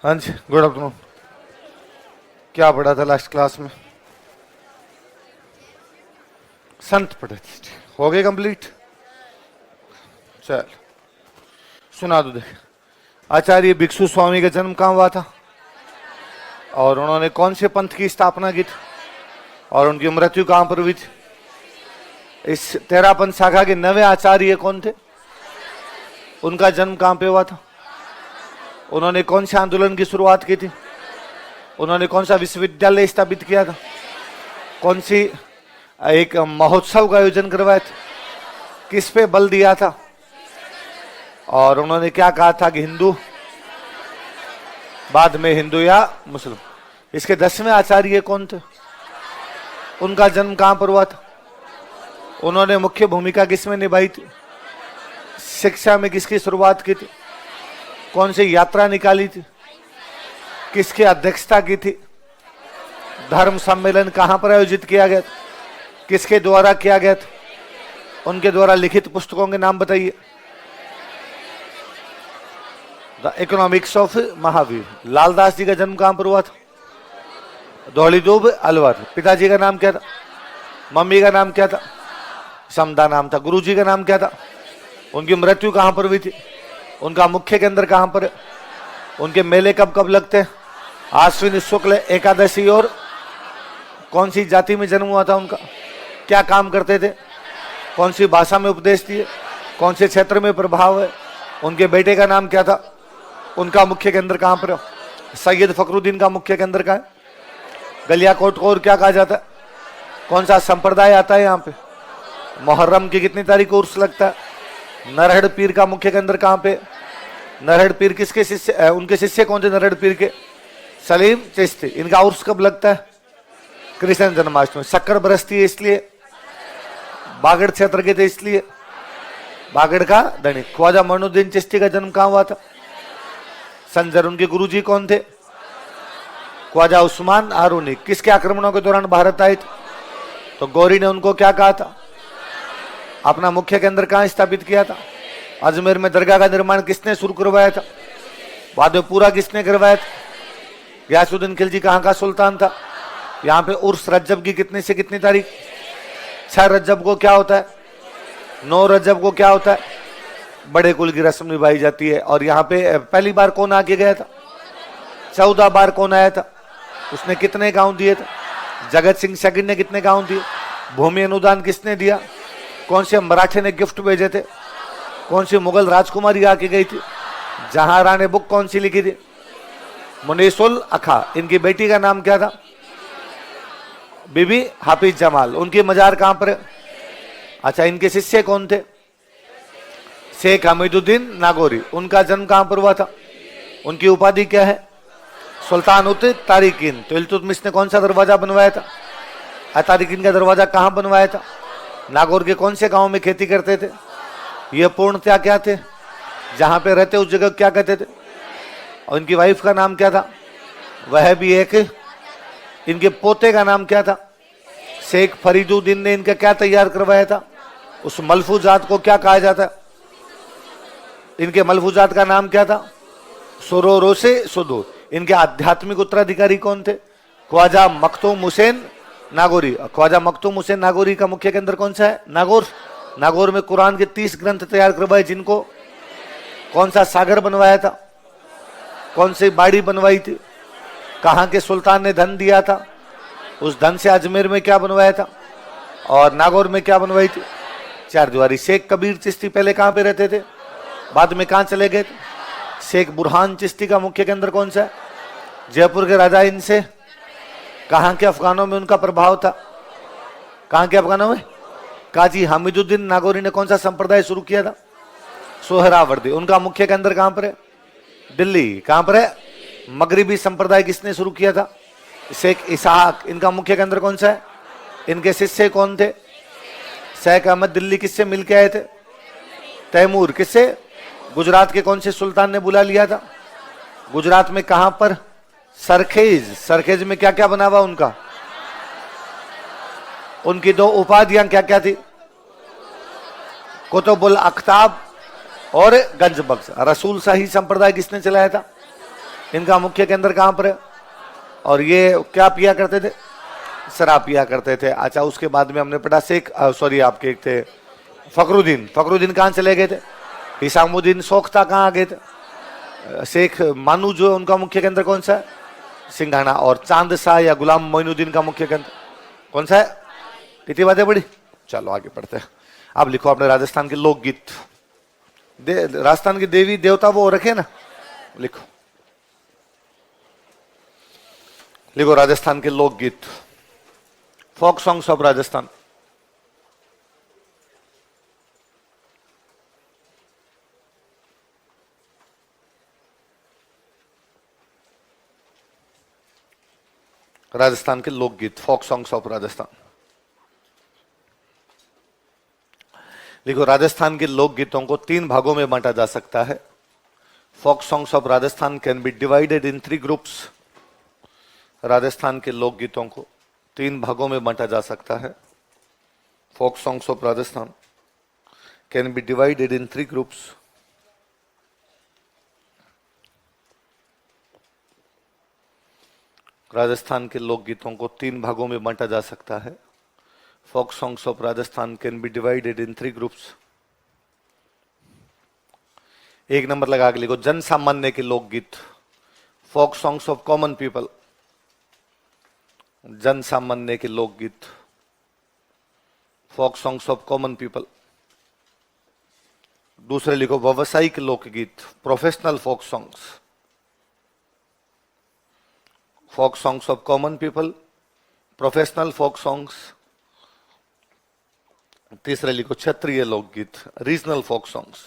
हाँ जी, good afternoon. क्या पढ़ा था लास्ट क्लास में? संत पढ़े थे, हो गए कंप्लीट। चल सुना दो। देख, आचार्य भिक्षु स्वामी का जन्म कहाँ हुआ था और उन्होंने कौन से पंथ की स्थापना की थी और उनकी मृत्यु कहां पर हुई थी? इस तेरापंथ शाखा के 9वें आचार्य कौन थे? उनका जन्म कहां पे हुआ था? उन्होंने कौन से आंदोलन की शुरुआत की थी? उन्होंने कौन सा विश्वविद्यालय स्थापित किया था? कौन सी एक महोत्सव का आयोजन करवाया था? किस पे बल दिया था? और उन्होंने क्या कहा था कि हिंदू बाद में हिंदू या मुस्लिम। इसके 10वें आचार्य कौन थे? उनका जन्म कहां पर हुआ था? उन्होंने मुख्य भूमिका किसमें निभाई थी? शिक्षा में किसकी शुरुआत की थी? कौन सी यात्रा निकाली थी? किसकी अध्यक्षता की थी? धर्म सम्मेलन कहां पर आयोजित किया गया था? किसके द्वारा किया गया था? उनके द्वारा लिखित पुस्तकों के नाम बताइए। The economics of Mahavir. Laldas ji का जन्म कहां पर हुआ था? धौलीधूप अलवर। पिताजी का नाम क्या था? मम्मी का नाम क्या था? समदा नाम था। गुरुजी का नाम क्या था? उनकी मृत्यु कहां पर हुई थी? उनका मुख्य केंद्र कहां पर? उनके मेले कब कब लगते हैं? आश्विन शुक्ल एकादशी। और कौन सी जाति में जन्म हुआ था उनका? क्या काम करते थे? कौन सी भाषा में उपदेश दिए? कौन से क्षेत्र में प्रभाव है? उनके बेटे का नाम क्या था? उनका मुख्य केंद्र कहां पर? सैयद फखरुद्दीन का मुख्य केंद्र कहां है? गलियाकोट को और क्या कहा जाता है? कौन सा संप्रदाय आता है यहाँ पे? मुहर्रम की कितनी तारीख को उर्स लगता है? नरहड़ पीर का मुख्य केंद्र कहां पे? नरहड़ पीर किसके शिष्य? उनके शिष्य कौन थे नरहड़ पीर के? सलीम चिश्ती। इनका उर्स कब लगता है? कृष्ण जन्माष्टमी। शक्कर बरसती है इसलिए, बागड़ क्षेत्र के थे इसलिए, बागड़ का धनी। ख्वाजा मोइनुद्दीन चिश्ती का जन्म कहां हुआ था? संजर। उनके गुरुजी कौन थे? ख्वाजा उस्मान हारूनी। किसके आक्रमणों के दौरान भारत आए थे? तो गौरी ने उनको क्या कहा था? अपना मुख्य केंद्र कहां स्थापित किया था? अजमेर में दरगाह का निर्माण किसने शुरू करवाया था? बाद में पूरा किसने करवाया था? गयासुद्दीन खिलजी कहां का सुल्तान था? यहाँ पे उर्स रज्जब की कितनी से कितनी तारीख? 6 रज्जब को क्या होता है? 9 रज्जब को क्या होता है? बड़े कुल की रस्म निभाई जाती है। और यहाँ पे पहली बार कौन आके गया था? 14 बार कौन आया था? उसने कितने गांव दिए थे? जगत सिंह सेकंड ने कितने गांव दिए? भूमि अनुदान किसने दिया? कौन से मराठे ने गिफ्ट भेजे थे? कौन सी मुगल राजकुमारी आके गई थी? जहांरा ने बुक कौन सी लिखी थी? मुनीसुल अखा। इनकी बेटी का नाम क्या था? बीबी हाफिज जमाल। उनकी मजार कहां पर है? अच्छा, इनके शिष्य कौन थे? शेख हमीदुद्दीन नागौरी। उनका जन्म कहां पर हुआ था? उनकी उपाधि क्या है? सुल्तान उत तारिकीन। तो इल्तुतमिश ने कौन सा दरवाजा बनवाया था? तारिकीन का दरवाजा कहां बनवाया था? नागौर के कौन से गांव में खेती करते थे? ये पूर्णतया क्या थे? जहां पे रहते उस जगह क्या कहते थे? और इनकी वाइफ का नाम क्या था? वह भी एक। इनके पोते का नाम क्या था? शेख फरीदुद्दीन ने इनका क्या तैयार करवाया था? उस मलफूजात को क्या कहा जाता है? इनके मलफूजात का नाम क्या था? सुरोरो से सुदूर। इनके आध्यात्मिक उत्तराधिकारी कौन थे? ख्वाजा मखदूम हुसैन नागौरी। ख्वाजा मखदूम हुसैन नागौरी का मुख्य केंद्र कौन सा है? नागौर। नागौर में कुरान के 30 ग्रंथ तैयार करवाए, जिनको कौन सा सागर बनवाया था? कौन सी बाड़ी बनवाई थी? कहां के सुल्तान ने धन दिया था? उस धन से अजमेर में क्या बनवाया था और नागौर में क्या बनवाई थी? 4 दीवारी। शेख कबीर चिश्ती पहले कहां पे रहते थे? बाद में कहां चले गए थे? शेख बुरहान चिश्ती का मुख्य केंद्र कौन सा है? जयपुर के राजा। इनसे कहां के अफगानों में उनका प्रभाव था? कहां के अफगानों में? काजी हामिदुद्दीन नागौरी ने कौन सा संप्रदाय शुरू किया था? सोहरावर्दी। उनका मुख्य केंद्र कहां पर है? दिल्ली। कहां पर है? मगरिबी संप्रदाय किसने शुरू किया था? शेख इसहाक। इनका मुख्य केंद्र कौन सा है? इनके शिष्य कौन थे? शेख अहमद दिल्ली किससे मिलके आए थे? तैमूर। किससे? गुजरात के कौन से सुल्तान ने बुला लिया था? गुजरात में कहां पर? सरखेज। सरखेज में क्या क्या बना हुआ उनका? उनकी 2 उपाधियां क्या क्या थी? कुतुबुल अख्ताब और गंज बख्श। रसूल शाही संप्रदाय किसने चलाया था? इनका मुख्य केंद्र कहां पर है? और ये क्या पिया करते थे? शराब पिया करते थे। अच्छा, उसके बाद में हमने पढ़ा शेख, सॉरी आपके एक थे फखरुद्दीन। फखरुद्दीन कहां चले गए थे? हिसामुद्दीन सोख्ता कहां गए थे? शेख मानू जो उनका मुख्य केंद्र कौन सा है? सिंघाना। और चांद शाह या गुलाम मोइनुद्दीन का मुख्य केंद्र कौन सा है? कितनी बातें पढ़ी? चलो आगे पढ़ते हैं। अब लिखो अपने राजस्थान के लोकगीत। राजस्थान की देवी देवता वो रखे ना, लिखो लिखो राजस्थान के लोकगीत, folk songs of Rajasthan. Rajasthan के लोकगीत, फोक सॉन्ग्स ऑफ राजस्थान। लिखो राजस्थान के लोकगीतों को 3 भागों में बांटा जा सकता है। Folk songs of Rajasthan can be divided in 3 groups. Rajasthan के लोकगीतों को 3 भागों में बांटा जा सकता है। Folk songs of Rajasthan can be divided in 3 groups. Rajasthan के लोकगीतों को 3 भागों में बांटा जा सकता है। Folk songs of Rajasthan can be divided in 3 groups. 1 number लगा के लिखो, जन सामान्य के लोकगीत, folk songs of common people. जन सामान्य के लोकगीत, folk songs of common people. दूसरे लिखो व्यावसायिक लोकगीत, professional folk songs. Folk songs of common people, professional folk songs. तीसरे लिखो क्षेत्रीय लोकगीत, regional folk songs.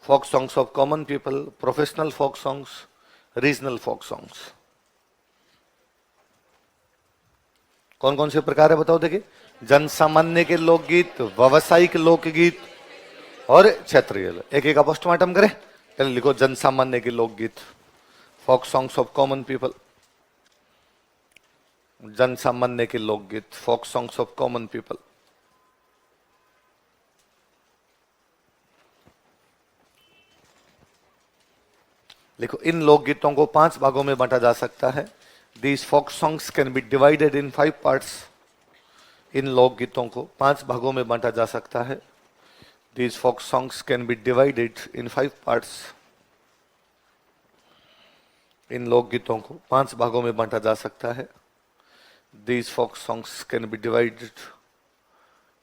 Folk songs of common people, professional folk songs, regional folk songs. कौन कौन से प्रकार है बताओ? देखिए, जन सामान्य के लोकगीत, व्यावसायिक लोकगीत और क्षेत्रीय। एक एक का पोस्टमार्टम करें। पहले लिखो जन सामान्य के लोकगीत, folk songs of common people. जन सामान्य के लोकगीत, folk songs of common people. लिखो इन लोकगीतों को 5 भागों में बांटा जा सकता है। These folk songs can be divided in 5 parts. इन लोकगीतों को 5 भागों में बांटा जा सकता है। These folk songs can be divided in 5 parts. इन लोकगीतों को 5 भागों में बांटा जा सकता है। These folk songs can be divided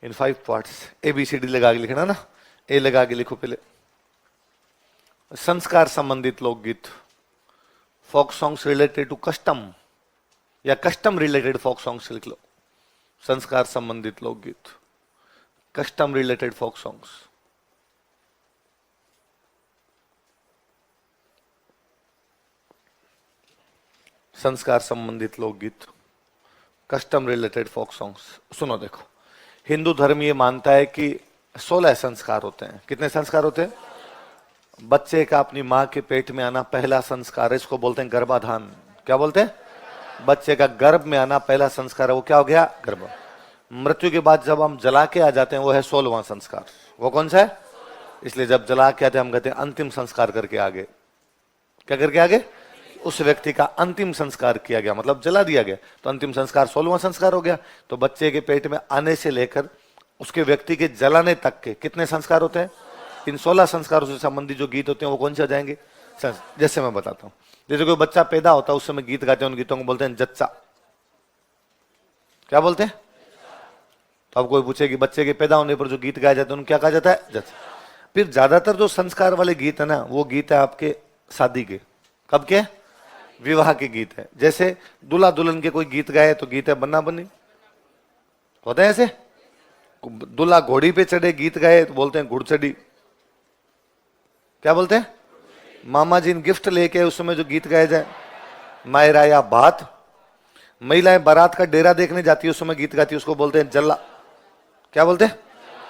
in 5 parts. ABCD लगा के लिखना ना, ए लगा के लिखो पहले। संस्कार संबंधित लोकगीत, folk songs related to custom या कस्टम रिलेटेड फोक सॉन्ग्स लिख लो। संस्कार संबंधित लोकगीत, कस्टम रिलेटेड फोक सॉन्ग्स। संस्कार संबंधित लोकगीत, कस्टम रिलेटेड फोक सॉन्ग्स। सुनो देखो, हिंदू धर्म ये मानता है कि 16 संस्कार होते हैं। कितने संस्कार होते हैं? बच्चे का अपनी मां के पेट में आना पहला संस्कार है, इसको बोलते हैं गर्भाधान। क्या बोलते हैं? बच्चे का गर्भ में आना पहला संस्कार है, वो क्या हो गया? गर्भ। मृत्यु के बाद जब हम जला के आ जाते हैं वो है 16वां संस्कार। वो कौन सा है? इसलिए जब जला के आते हैं हम कहते हैं अंतिम संस्कार करके आगे। क्या करके आगे? उस व्यक्ति का अंतिम संस्कार किया गया, मतलब जला दिया गया, तो अंतिम संस्कार 16वां संस्कार हो गया। तो बच्चे के पेट में आने से लेकर उसके व्यक्ति के जलाने तक के कितने संस्कार होते हैं? इन 16 संस्कारों से संबंधित जो गीत होते हैं वो कौन से हो जाएंगे? जैसे मैं बताता हूं, जैसे कोई बच्चा पैदा होता है उस समय गीत गाते हैं, उन गीतों को बोलते हैं जच्चा। क्या बोलते हैं? तो अब कोई पूछे कि बच्चे के पैदा होने पर जो गीत गाया जाता है उनको क्या कहा जाता है? जच्चा। फिर ज्यादातर जो संस्कार वाले गीत है ना, वो गीत है आपके शादी के। कब के? विवाह के गीत है। जैसे दूल्हा दुल्हन के कोई गीत गाए तो गीत है बन्ना बन्नी, होते हैं ऐसे। दूल्हा घोड़ी पे चढ़े गीत गाए तो बोलते हैं घुड़चढ़ी। क्या बोलते हैं? मामा जी ने गिफ्ट लेके उस समय जो गीत गाया जाए, मायरा या बात। महिलाएं बारात का डेरा देखने जाती है उस समय गीत गाती है, उसको बोलते हैं जल्ला। क्या बोलते हैं?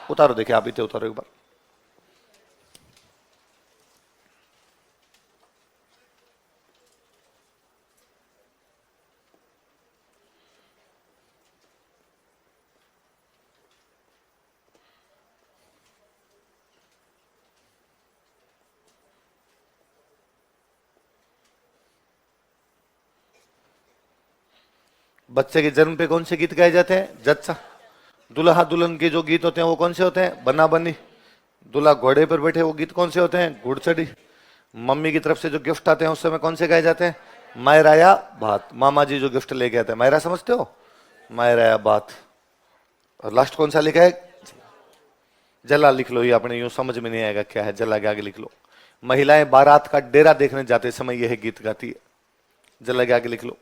उतारो, देखिए आप इतने उतारो एक बार। बच्चे के जन्म पे कौन से गीत गाए जाते हैं? जच्चा। दुल्हा दुल्हन के जो गीत होते हैं वो कौन से होते हैं? बना बनी। दूल्हा घोड़े पर बैठे वो गीत कौन से होते हैं? घुड़चड़ी। मम्मी की तरफ से जो गिफ्ट आते हैं उस समय कौन से गाए जाते हैं? मायरा या बात। मामा जी जो गिफ्ट लेके आते हैं, मायरा समझते हो? मायरा या बात। और लास्ट कौन सा लिखा है? जला लिख लो, ये अपने यूं समझ में नहीं आएगा क्या है, जला के आगे लिख लो। महिलाएं बारात का डेरा देखने जाते समय यह गीत गाती है। जला के आगे लिख लो।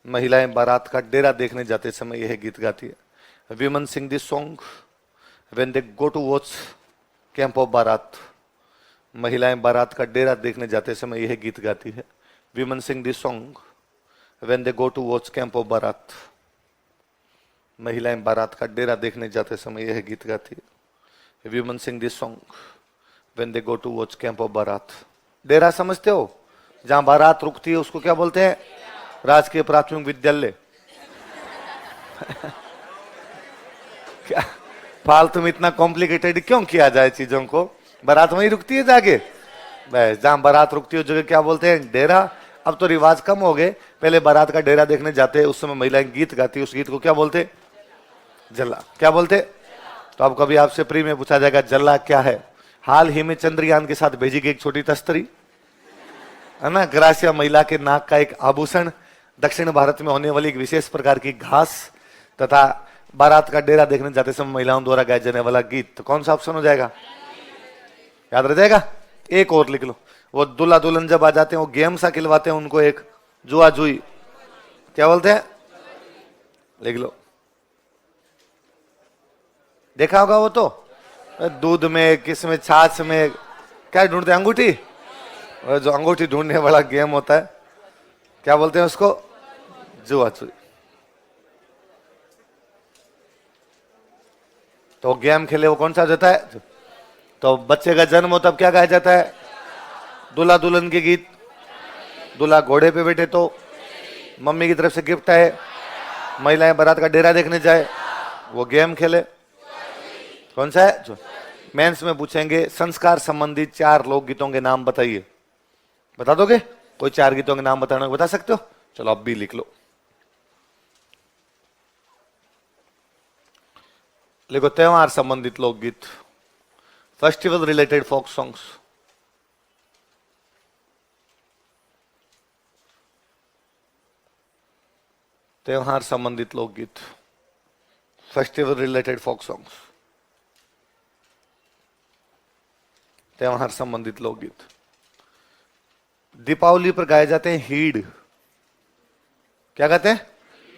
महिलाएं बारात का डेरा देखने जाते समय यह गीत गाती है। Women sing this song when they go to watch camp of baraat. महिलाएं बारात का डेरा देखने जाते समय यह गीत गाती है। Women sing this song when they go to watch camp of baraat. महिलाएं बारात का डेरा देखने जाते समय यह गीत गाती है। Women sing this song when they go to watch camp of baraat. डेरा समझते हो? जहां बारात रुकती है उसको क्या बोलते हैं? राजकीय प्राथमिक विद्यालय। क्या फालतू में इतना कॉम्प्लिकेटेड क्यों किया जाए चीजों को? बारात वहीं रुकती है जाके, बस जहां बारात रुकती है जगह क्या बोलते हैं? डेरा। अब तो रिवाज कम हो गए, पहले बारात का डेरा देखने जाते, उस समय महिलाएं गीत गाती, उस गीत को क्या बोलते? जल्ला। क्या बोलते? तो अब कभी आपसे प्री में पूछा जाएगा जल्ला क्या है? हाल ही में चंद्रयान के साथ भेजी गई एक छोटी तस्तरी है ना, ग्रासिया महिला के नाक का एक आभूषण, दक्षिण भारत में होने वाली एक विशेष प्रकार की घास, तथा बारात का डेरा देखने जाते समय महिलाओं द्वारा गाए जाने वाला गीत। तो कौन सा ऑप्शन हो जाएगा? याद रह जाएगा? एक और लिख लो। वो दूल्हा दुल्हन जब आ जाते हैं वो गेम सा खिलवाते हैं उनको, एक जुआ जुई, क्या बोलते हैं? लिख लो। देखा होगा वो तो, दूध में, किस में, छाछ में, क्या ढूंढते हैं? अंगूठी। और जो अंगूठी ढूंढने वाला गेम होता है क्या बोलते हैं उसको? जुआ जुई। तो गेम खेले वो कौन सा जाता है? तो बच्चे का जन्म हो तब क्या गाया जाता है? दूल्हा दुल्हन के गीत। दूल्हा घोड़े पे बैठे तो मम्मी की तरफ से गिफ्ट आए। महिलाएं बारात का डेरा देखने जाए, वो गेम खेले, कौन सा है? जो मेंस में पूछेंगे संस्कार संबंधी 4 लोकगीतों के नाम बताइए, बता दोगे? कोई 4 गीतों के नाम बताना, बता सकते हो? चलो अब भी लिख लो। लिखो त्योहार संबंधित लोकगीत, फेस्टिवल रिलेटेड फोक सॉन्ग्स। त्योहार संबंधित लोकगीत, फेस्टिवल रिलेटेड फोक सॉन्ग्स, त्योहार संबंधित लोकगीत। दीपावली पर गाए जाते हैं हीड़। क्या कहते हैं?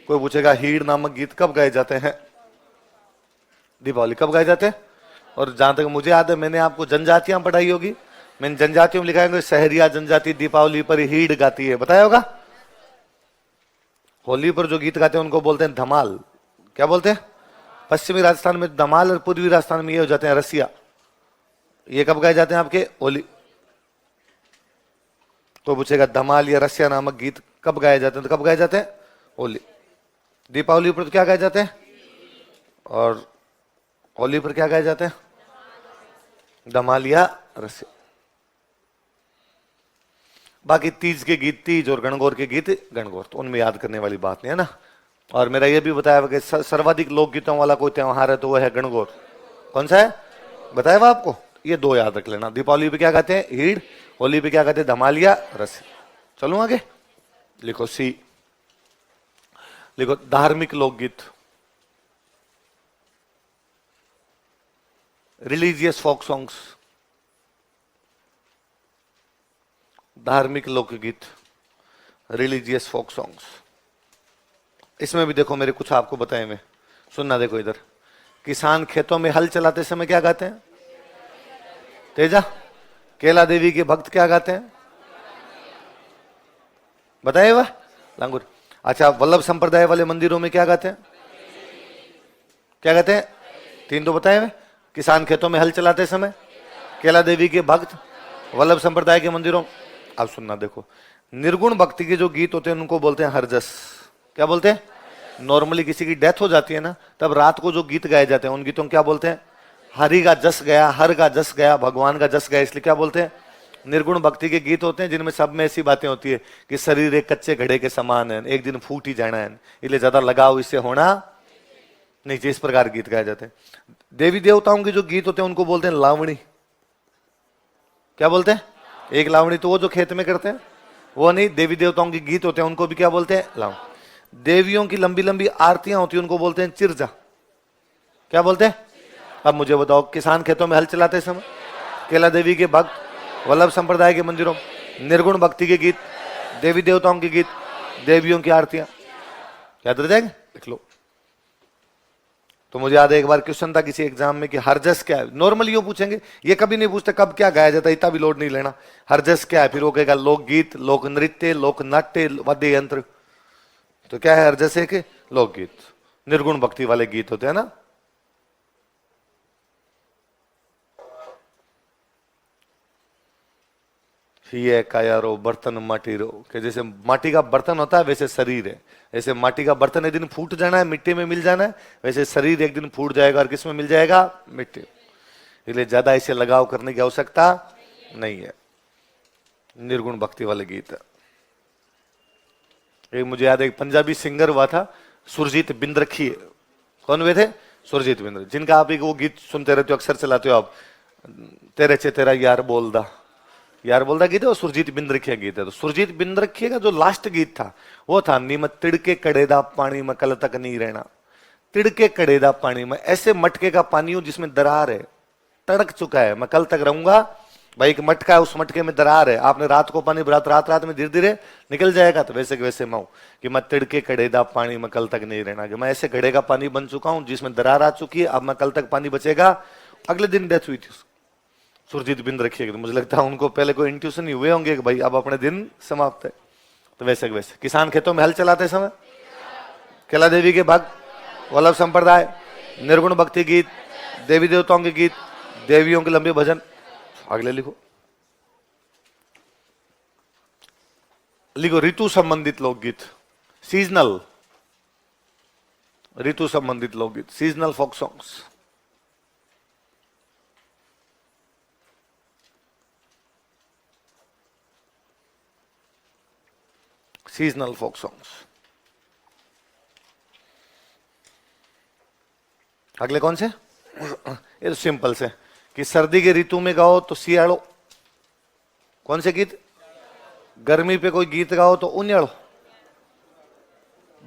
कोई पूछेगा हीड़ नामक गीत कब गाए जाते हैं? दीपावली। कब गाए जाते हैं? और जहां तक मुझे याद है मैंने आपको जनजातियां पढ़ाई होगी, मैंने जनजातियों में लिखा है शहरिया जनजाति दीपावली पर हीड़ गाती है, बताया होगा। होली पर जो गीत गाते हैं उनको बोलते हैं धमाल। क्या बोलते हैं? पश्चिमी राजस्थान में धमाल और पूर्वी राजस्थान में ये हो जाते हैं रसिया। ये कब गाए जाते हैं आपके? होली। तो पूछेगा धमाल या रसिया नामक गीत कब गाए जाते हैं? तो कब गाए जाते हैं? होली। दीपावली पर तो क्या गाए जाते हैं? और होली पर क्या गाए जाते हैं? धमाल या रसिया। बाकी तीज के गीत तीज और गणगौर के गीत गणगौर, तो उनमें याद करने वाली बात नहीं है ना। और मेरा ये भी बताया कि सर्वाधिक लोकगीतों वाला कोई त्योहार है तो वह है गणगौर। कौन सा है बताया हुआ आपको? ये 2 याद रख लेना। दीपावली पे क्या कहते हैं? हीड़। होली पे क्या कहते हैं? धमाल या रसिया। चलो आगे लिखो सी। लिखो धार्मिक लोकगीत, रिलीजियस फोक सॉन्ग्स। धार्मिक लोकगीत, रिलीजियस फोक सॉन्ग्स। इसमें भी देखो मेरे कुछ आपको बताए मैं, सुनना देखो इधर। किसान खेतों में हल चलाते समय क्या गाते हैं? तेजा। केला देवी के भक्त क्या गाते हैं? बताए हुआ लांगुर। अच्छा, वल्लभ संप्रदाय वाले मंदिरों में क्या गाते हैं? क्या गाते हैं? 3 तो बताए हुए। किसान खेतों में हल चलाते समय, केला देवी के भक्त, वल्लभ संप्रदाय के मंदिरों। अब सुनना देखो, निर्गुण भक्ति के जो गीत होते हैं उनको बोलते हैं हरजस। क्या बोलते हैं? नॉर्मली किसी की डेथ हो जाती है ना, तब रात को जो गीत गाए जाते हैं उन गीतों को क्या बोलते हैं? हरि का जस गया, हर का जस गया, भगवान का जस गया, इसलिए क्या बोलते हैं? निर्गुण भक्ति के गीत होते हैं जिनमें सब में ऐसी बातें होती है कि शरीर एक कच्चे घड़े के समान है, एक दिन फूट ही जाना है, इसलिए ज्यादा लगाव इससे होना नहीं चाहिए। इस प्रकार गीत गाए जाते हैं। देवी देवताओं के जो गीत होते हैं उनको बोलते हैं लावणी। क्या बोलते हैं? एक लावणी तो वो जो खेत में करते हैं वो नहीं, देवी देवताओं के गीत होते हैं उनको भी क्या बोलते हैं? लावणी। देवियों की लंबी लंबी आरतियां होती है उनको बोलते हैं चिरजा। क्या बोलते हैं? अब मुझे बताओ, किसान खेतों में हल चलाते समय केला देवी के भक्त, वल्लभ संप्रदाय के मंदिरों, निर्गुण भक्ति के गीत, देवी देवताओं के गीत, देवियों की आरतियां, याद रह जाएंगे? देख लो। तो मुझे याद है एक बार क्वेश्चन था किसी एग्जाम में कि हरजस क्या है। नॉर्मली वो पूछेंगे, ये कभी नहीं पूछते कब क्या गाया जाता है, इतना भी लोड नहीं लेना। हरजस क्या है? फिर वो कहेगा लोकगीत, लोक नृत्य, लोक नाट्य, वाद्य यंत्र। तो क्या है हरजस? है कि लोकगीत, निर्गुण भक्ति वाले गीत होते हैं ना। ये काया रो बर्तन माटी रो, कि जैसे माटी का बर्तन होता है वैसे शरीर है। ऐसे माटी का बर्तन एक दिन फूट जाना है, मिट्टी में मिल जाना है, वैसे शरीर एक दिन फूट जाएगा और किस में मिल जाएगा? मिट्टी। इसलिए ज्यादा इसे लगाव करने की आवश्यकता नहीं है। निर्गुण भक्ति वाले गीत। एक मुझे याद है एक पंजाबी सिंगर हुआ था सुरजीत बिंद्रखी। कौन हुए थे? सुरजीत बिंद्र, जिनका आप एक वो गीत सुनते रहते हो, अक्सर चलाते हो आप, तेरे चे तेरा यार बोलदा। यार बोलता गीत है वो सुरजीत बिंद्रखिया गीत है। तो सुरजीत बिंद्रखिया का जो लास्ट गीत था वो था नीम तिड़के कड़ेदा पानी में कल तक नहीं रहना। तिड़के कड़ेदा पानी में, ऐसे मटके का पानी हो जिसमें दरार है, तड़क चुका है, मैं कल तक रहूंगा। भाई एक मटका है, उस मटके में दरार है, आपने रात को पानी रात में धीरे धीरे निकल जाएगा। तो वैसे वैसे मैं कि मैं तिड़के कड़ेदा पानी में कल तक नहीं रहना, कि मैं ऐसे घड़े का पानी बन चुका हूं जिसमें दरार आ चुकी है, अब मैं कल तक पानी बचेगा। अगले दिन डेथ हुई थी सुरजीत बिंद्रखिया। तो मुझे लगता है उनको पहले कोई इंट्यूशन ही हुए होंगे कि भाई अब अपने दिन समाप्त है। तो वैसे वैसे किसान खेतों में हल चलाते समय केला देवी के भक्त, वल्लभ संप्रदाय, निर्गुण भक्ति गीत, देवी देवताओं के गीत, देवियों के लंबे भजन। अगले लिखो, लिखो ऋतु संबंधित लोकगीत, सीजनल, ऋतु संबंधित लोकगीत, seasonal folk songs. Seasonal folk songs. अगले कौन से? ये तो सिंपल से कि सर्दी के ऋतु में गाओ तो सियाड़ो। कौन से गीत? गर्मी पे कोई गीत गाओ तो उन्याड़ो।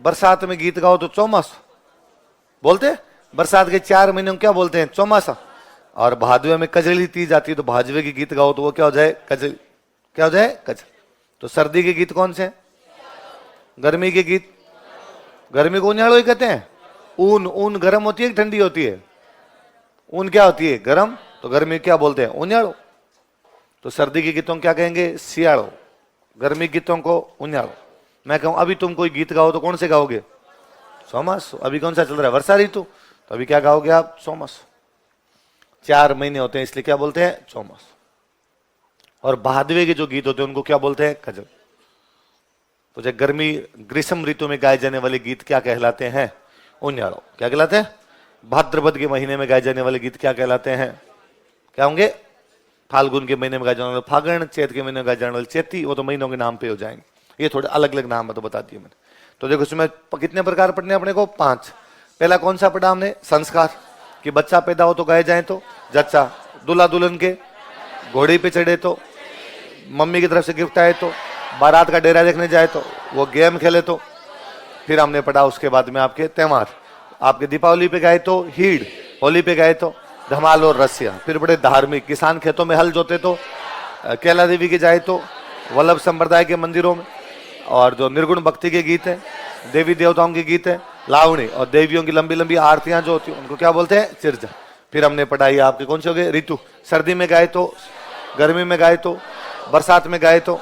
बरसात में गीत गाओ तो चौमासा। बोलते बरसात के 4 महीने में क्या बोलते हैं? चौमासा। और भादवे में कजली तीज आती है तो भादवे के गीत गाओ तो वो क्या हो जाए? कजली। क्या हो जाए? कजली। तो सर्दी के गीत कौन से हैं? गर्मी के गीत, गर्मी को उन्याड़ो ही कहते हैं। ऊन, ऊन गर्म होती है कि ठंडी होती है? ऊन क्या होती है? गर्म। तो गर्मी क्या बोलते हैं? उन्याड़ो। तो सर्दी के गीतों क्या कहेंगे? सियाड़ो। गर्मी गीतों को उन्याड़ो। मैं कहूं अभी तुम कोई गीत गाओ तो कौन से गाओगे? चौमास। अभी कौन सा चल रहा है? वर्षा ऋतु। तो अभी क्या गाओगे आप? चौमास। 4 महीने होते हैं इसलिए क्या बोलते हैं? चौमास। और भादवे के जो गीत होते हैं उनको क्या बोलते हैं? कजल। तो जब गर्मी ग्रीष्म ऋतु में गाए जाने वाले गीत क्या कहलाते हैं? उन्याड़ो। क्या कहलाते हैं? भाद्रपद के महीने में गाए जाने वाले गीत क्या कहलाते हैं? क्या होंगे? फाल्गुन के महीने में गाए जाने वाले फागण, चैत के महीने में गाए जाने वाले चैती। वो तो महीनों के नाम पे हो जाएंगे, ये थोड़े अलग अलग नाम है तो बता दिए मैंने। तो देखो इसमें कितने प्रकार पढ़ने अपने को? 5। पहला कौन सा पढ़ा हमने? संस्कार, कि बच्चा पैदा हो तो गाए जाए तो जच्चा, दूल्हा दुल्हन के घोड़े पे चढ़े तो, मम्मी की तरफ से गिफ्ट आए तो, बारात का डेरा देखने जाए तो, वो गेम खेले तो। फिर हमने पढ़ा उसके बाद में आपके त्योहार, आपके दीपावली पे गए तो हीड़, होली पे गए तो धमाल और रसिया। फिर बड़े धार्मिक, किसान खेतों में हल जोते तो केला देवी के जाए तो, वल्लभ संप्रदाय के मंदिरों में। और जो निर्गुण भक्ति के गीत हैं, देवी देवताओं के गीत हैं, लावणी, और देवियों की लंबी लंबी आरतियां जो होती हैं उनको क्या बोलते हैं? चिरजा। फिर हमने पढ़ाई आपके कौन से हो गए? ऋतु, सर्दी में गाए तो, गर्मी में गाए तो, बरसात में गाए तो,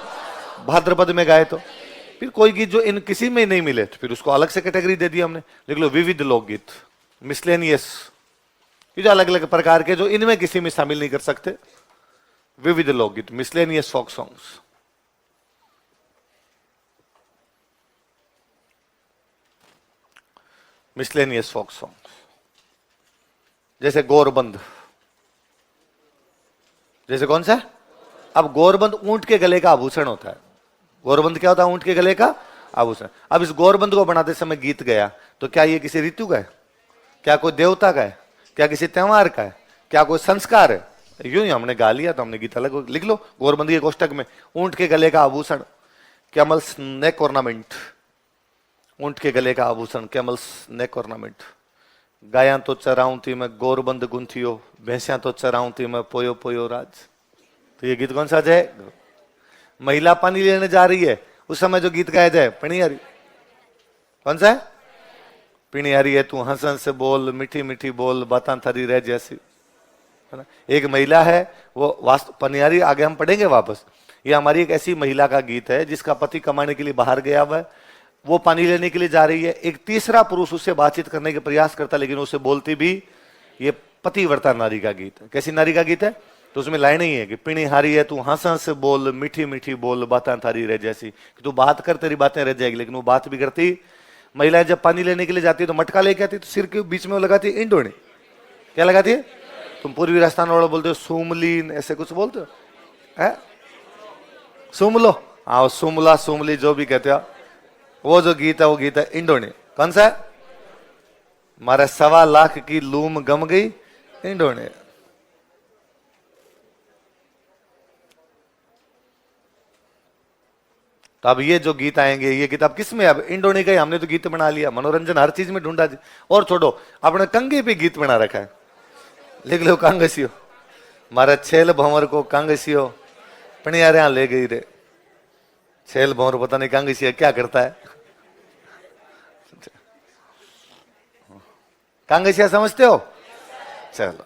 भाद्रपद में गाए तो। फिर कोई गीत जो इन किसी में नहीं मिले तो फिर उसको अलग से कैटेगरी दे दी हमने। देख लो, विविध लोकगीत, मिसलेनियस, ये जो अलग अलग प्रकार के जो इनमें किसी में शामिल नहीं कर सकते, विविध लोकगीत, miscellaneous folk songs. Miscellaneous folk songs जैसे गौरबंद, जैसे कौन सा? अब गौरबंद ऊंट के गले का आभूषण होता है। गौरबंद क्या होता है? ऊंट के गले का आभूषण। अब इस गौरबंद को बनाते समय गीत गया, तो क्या ये किसी ऋतु का है? क्या कोई देवता का है? क्या किसी त्योहार का है? क्या कोई संस्कार है? यूं ही हमने गा लिया तो हमने गीत अलग लिख लो। गौरबंद के कोष्टक में ऊंट के गले का आभूषण कैमल्स नेक ऑर्नामेंट, ऊंट के गले का आभूषण कैमल्स नेक ऑर्नामेंट। गाया तो चराऊं थी मैं गौरबंद गुंथियो, भैंसिया तो चराऊं थी मैं पोयो पोयो राज। तो ये गीत कौन सा है? महिला पानी लेने जा रही है, उस समय जो गीत गाया जाए पिणियारी। कौन सा है? पिणियारी है तू हंस हंस बोल, मीठी मीठी बोल, बातां थारी रह जैसी, है ना। एक महिला है वो वास्तव पनियारी, आगे हम पढ़ेंगे वापस। ये हमारी एक ऐसी महिला का गीत है जिसका पति कमाने के लिए बाहर गया हुआ है, वो पानी लेने के लिए जा रही है। एक तीसरा पुरुष उससे बातचीत करने के प्रयास करता, लेकिन उसे बोलती भी। ये पतिव्रता नारी का गीत है। कैसी नारी का गीत है? तो उसमें लाइन ही है कि पिणी हारी है तू हंस हंस बोल, मीठी मीठी बोल, बातें थारी रह जैसी, कि तू बात कर तेरी बातें रह जाएगी। लेकिन वो बात भी करती। महिलाएं जब पानी लेने के लिए जाती है तो मटका लेके आती, तो सिर के बीच में वो लगाती है इंडोने। क्या लगाती है? तुम पूर्वी राजस्थान वाला बोलते हो सोमलीन, ऐसे कुछ बोलते हो है? सुमलो, हाँ सुमला सुमली जो भी कहते हो। वो जो गीत है वो गीत है इंडोने। कौन सा है? मारे 1.25 लाख की लूम गम गई इंडोने। तो अब ये जो गीत आएंगे, ये गीत अब किस में? अब इंडोने का ही हमने तो गीत बना लिया। मनोरंजन हर चीज में ढूंढा। और छोड़ो, अपने कंगे पे गीत बना रखा है। लिख लो कांगसियो, मारे छेल भंवर को कांगसियो पणियारे ले गई रे। छेल भंवर पता नहीं कांगसिया क्या करता है। कांगसिया समझते हो? चलो,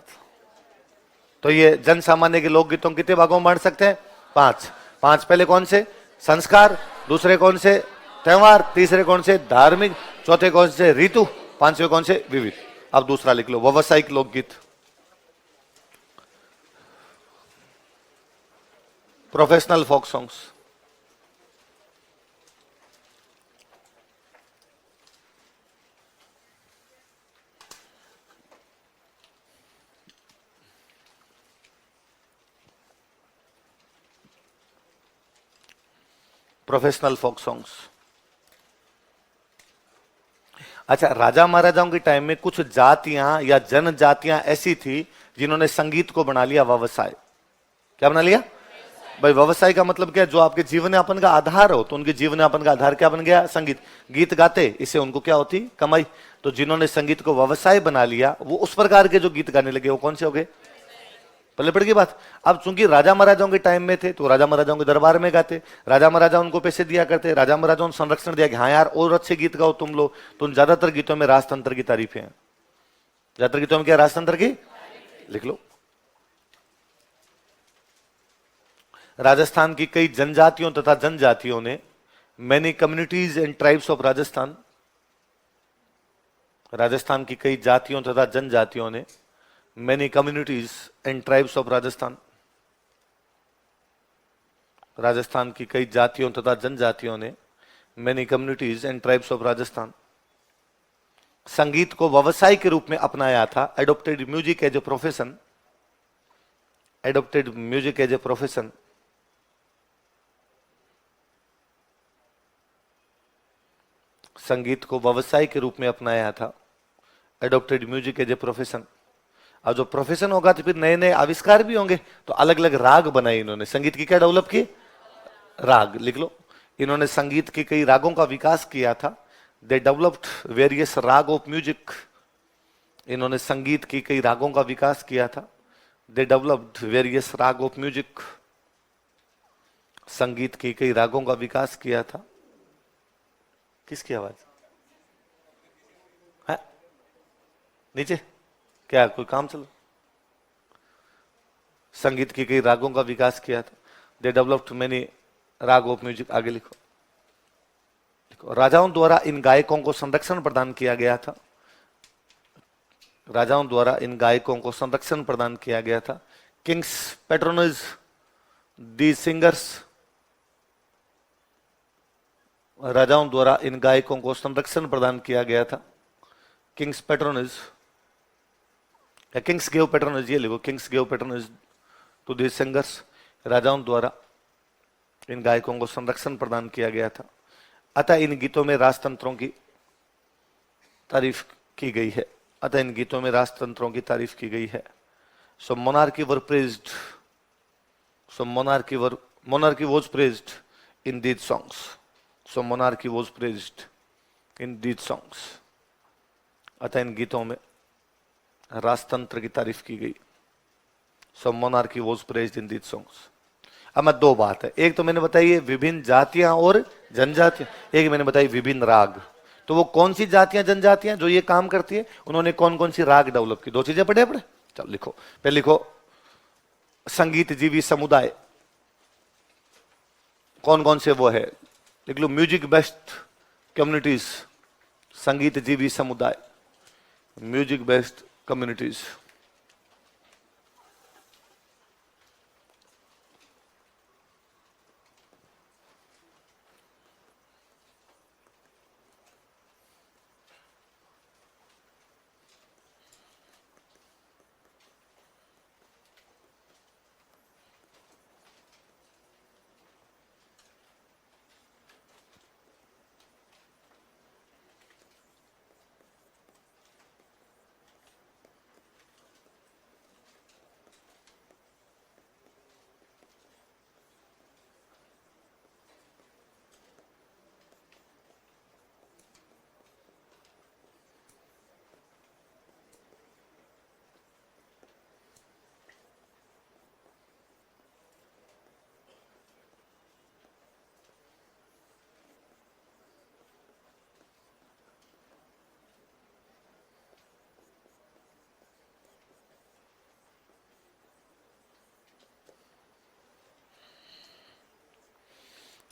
तो ये जन सामान्य के लोकगीतों कितने भागों में बांट सकते हैं? 5। 5 पहले कौन से? संस्कार। दूसरे कौन से? त्योहार। तीसरे कौन से? धार्मिक। चौथे कौन से? ऋतु। 5वें कौन से? विविध। अब दूसरा लिख लो, व्यावसायिक लोकगीत। Professional folk songs. Professional folk songs. अच्छा, राजा महाराजाओं के टाइम में कुछ जातियां या जनजातियां ऐसी थी जिन्होंने संगीत को बना लिया व्यवसाय। क्या बना लिया भाई? व्यवसाय का मतलब क्या? जो आपके जीवन यापन का आधार हो, तो उनके जीवन यापन का आधार क्या बन गया? संगीत। गीत गाते, इससे उनको क्या होती? कमाई। तो जिन्होंने संगीत को व्यवसाय बना लिया, वो उस प्रकार के जो गीत गाने लगे, वो कौन से हो गए? पहले पड़ गई बात। अब चूंकि राजा महाराजाओं के टाइम में थे, तो राजा महाराजाओं के दरबार में गाते, राजा महाराजा उनको पैसे दिया करते, राजा महाराजाओं ने संरक्षण दिया कि हाँ यार और अच्छे गीत गाओ तुम लोग। तो उन ज्यादातर गीतों में राजतंत्र की तारीफें हैं। ज्यादातर गीतों में क्या? राजतंत्र की। लिख लो। राजस्थान की कई जनजातियों तथा जनजातियों ने, many communities and tribes of Rajasthan, Rajasthan की कई जातियों तथा जनजातियों ने, many communities and tribes of Rajasthan, Rajasthan की कई जातियों तथा जनजातियों ने, many communities and tribes of Rajasthan, संगीत को व्यवसाय के रूप में अपनाया था। Adopted music as a profession, adopted music as a profession, संगीत को व्यवसाय के रूप में अपनाया था। Adopted music as a profession. अब जो प्रोफेशन होगा तो फिर नए नए आविष्कार भी होंगे। तो अलग अलग राग बनाए इन्होंने। संगीत की क्या डेवलप की? राग। लिख लो, इन्होंने संगीत के कई रागों का विकास किया था। दे डेवलप्ड वेरियस राग ऑफ म्यूजिक। इन्होंने संगीत की कई रागों का विकास किया था। दे डेवलप्ड वेरियस राग ऑफ म्यूजिक। संगीत की कई रागों का विकास किया था। किसकी आवाज है? नीचे क्या कोई काम चलो? संगीत की कई रागों का विकास किया था। दे डेवलप्ड मेनी राग ऑफ म्यूजिक। आगे लिखो, लिखो। राजाओं द्वारा इन गायकों को संरक्षण प्रदान किया गया था। राजाओं द्वारा इन गायकों को संरक्षण प्रदान किया गया था। किंग्स पैट्रोनेज दी सिंगर्स। राजाओं द्वारा इन गायकों को संरक्षण प्रदान किया गया था। किंग्स पैट्रोनेज या किंग्स गेव पैट्रोनेज, ये लिखो, kings gave patronage to the singers. राजाओं द्वारा इन गायकों को संरक्षण प्रदान किया गया था। अतः इन गीतों में राजतंत्रों की तारीफ की गई है। अतः इन गीतों में राजतंत्रों की तारीफ की गई है। So monarchy was praised, so monarchy was praised in these songs. So monarchy was praised in these songs. अतः इन गीतों में राजतंत्र की तारीफ की गई। So monarchy was praised in these songs. अब मैं दो बात है, एक तो मैंने बताई है विभिन्न जातियां और जनजातियां, एक मैंने बताई विभिन्न राग। तो वो कौन सी जातियां जनजातियां जो ये काम करती है, उन्होंने कौन कौन सी राग डेवलप की, दो चीजें पढ़े अपने। चलो लिखो, पहले लिखो संगीत जीवी समुदाय, कौन कौन से वो है, लिख लो म्यूजिक बेस्ड कम्युनिटीज, संगीत जीवी समुदाय, म्यूजिक बेस्ड कम्युनिटीज।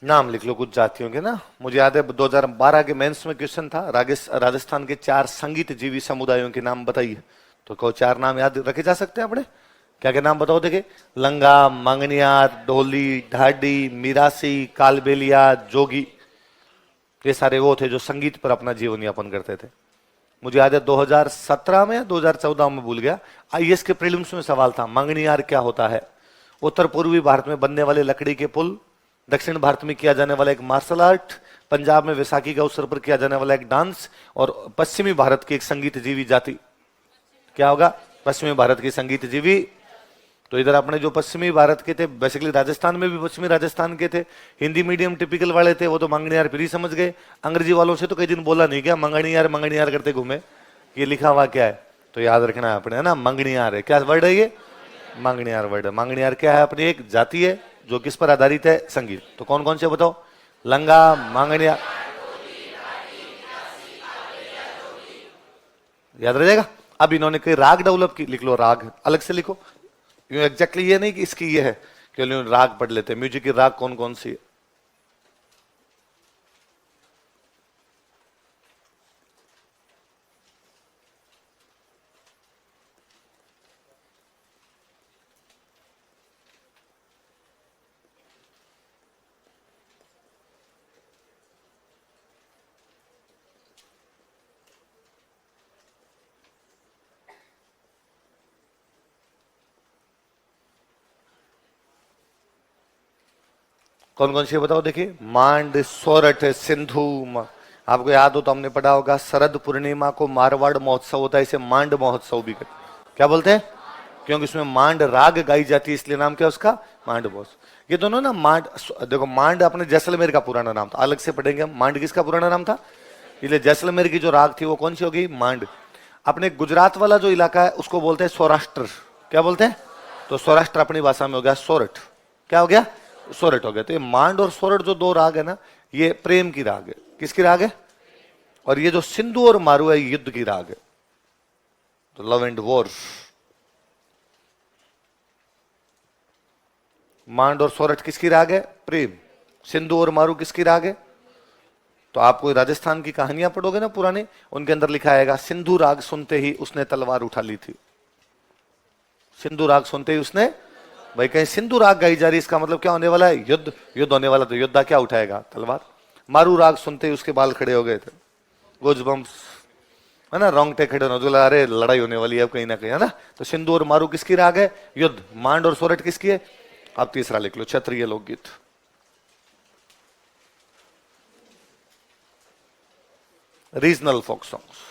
नाम लिख लो कुछ जातियों के ना। मुझे याद है 2012 के मेंस में क्वेश्चन था, राजस्थान के 4 संगीत जीवी समुदायों के नाम बताइए। तो कहो 4 नाम याद रखे जा सकते हैं अपने, क्या क्या नाम बताओ देखे। लंगा, मंगनियार, ढोली, ढाडी, मिरासी, कालबेलिया, जोगी, ये सारे वो थे जो संगीत पर अपना जीवन यापन करते थे। मुझे याद है 2017 में या 2014 में भूल गया, आईएएस के प्रीलिम्स में सवाल था मंगनियार क्या होता है। उत्तर पूर्वी भारत में बनने वाले लकड़ी के पुल, दक्षिण भारत में किया जाने वाला एक मार्शल आर्ट, पंजाब में वैसाखी के अवसर पर किया जाने वाला एक डांस, और पश्चिमी भारत की एक संगीत जीवी जाति क्या होगा, पश्चिमी भारत की संगीत जीवी। तो इधर अपने जो पश्चिमी भारत के थे, बेसिकली राजस्थान में भी पश्चिमी राजस्थान के थे, हिंदी मीडियम टिपिकल वाले थे, वो तो मंगनियार फिर ही समझ गए। अंग्रेजी वालों से तो कई दिन बोला नहीं, क्या मंगनियार मंगनियार करते घूमे, ये लिखा हुआ क्या है, तो याद रखना है अपने, है ना। मंगनियार है, क्या वर्ड है ये, मंगनियार वर्ड है। मंगनियार क्या है, अपनी एक जाति है जो किस पर आधारित है, संगीत। तो कौन कौन से बताओ, लंगा, मंगनियार, याद रह जाएगा। अब इन्होंने कोई राग डेवलप की, लिख लो राग, अलग से लिखो, यूं एग्जैक्टली ये नहीं कि इसकी ये है, क्यों राग पढ़ लेते हैं, म्यूजिक की राग कौन कौन सी है। कौन कौन सी बताओ देखिए, मांड, सोरठ, सिंधु। आपको याद हो तो हमने पढ़ा होगा, शरद पूर्णिमा को मारवाड़ महोत्सव होता है, इसे मांड महोत्सव भी कहते हैं। क्या बोलते हैं, क्योंकि उसमें मांड राग गाई जाती है, इसलिए नाम क्या उसका, मांड महोत्सव। ये दोनों ना मांड, देखो मांड अपने जैसलमेर का पुराना नाम था, अलग से पढ़ेंगे हम, मांड किसका पुराना नाम था, इसलिए जैसलमेर की जो राग थी वो कौन सी होगी, मांड। अपने गुजरात वाला जो इलाका है उसको बोलते हैं सौराष्ट्र, क्या बोलते हैं, तो सौराष्ट्र अपनी भाषा में हो गया सोरठ, क्या हो गया, सोरठ हो गया। तो ये मांड और सोरठ जो 2 राग है ना, ये प्रेम की राग है, किसकी राग है, और ये जो सिंधु और मारू है युद्ध की राग है, तो लव एंड वॉर। मांड और सोरठ किसकी राग है, प्रेम। सिंधु और मारू किसकी राग है, तो आप कोई राजस्थान की कहानियां पढ़ोगे ना पुरानी, उनके अंदर लिखा आएगा सिंधु राग सुनते ही उसने तलवार उठा ली थी। सिंधु राग सुनते ही उसने, भाई कहीं सिंधु राग गाई जा रही, इसका मतलब क्या होने वाला है, युद्ध, युद्ध होने वाला, तो योद्धा क्या उठाएगा, तलवार। मारू राग सुनते ही उसके बाल खड़े हो गए थे, गोजबम्स, है ना, रोंगटे खड़े होने, अरे लड़ाई होने वाली है कहीं ना कहीं, है ना। तो सिंधु और मारू किसकी राग है, युद्ध। मांड और सोरठ किसकी है, अब तीसरा लिख लो, क्षत्रिय लोकगीत। Regional folk songs.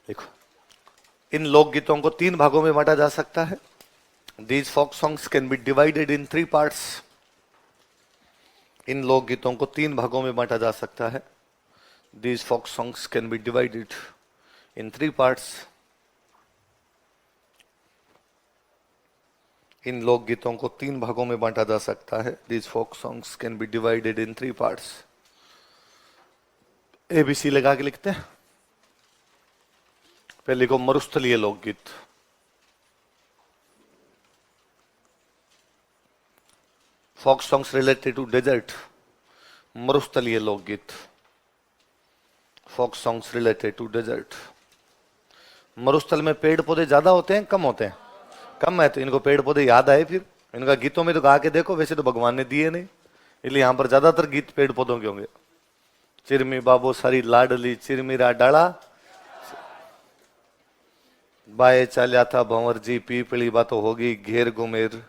देखो, इन लोकगीतों को 3 भागों में बांटा जा सकता है। These folk songs can be divided in 3 parts. इन लोकगीतों को 3 भागों में बांटा जा सकता है। These folk songs can be divided in 3 parts. इन लोकगीतों को 3 भागों में बांटा जा सकता है। These folk songs can be divided in 3 parts. ABC लगा के लिखते हैं। पहले लिखो मरुस्थलीय लोकगीत। Folk songs related to desert. मरुस्थलीय लोकगीत। Folk songs related to desert. मरुस्थल में पेड़ पौधे ज्यादा होते हैं, कम होते हैं? कम है, तो इनको पेड़ पौधे याद आए। फिर इनका गीतों में तो गा के देखो, वैसे तो भगवान ने दिए नहीं, इसलिए यहां पर ज्यादातर गीत पेड़ पौधों के होंगे। चिरमी बाबो सारी लाडली चिरमीरा डाला, बाए चाल्या था भंवर जी, पीपली बातो होगी घेर गुमेर,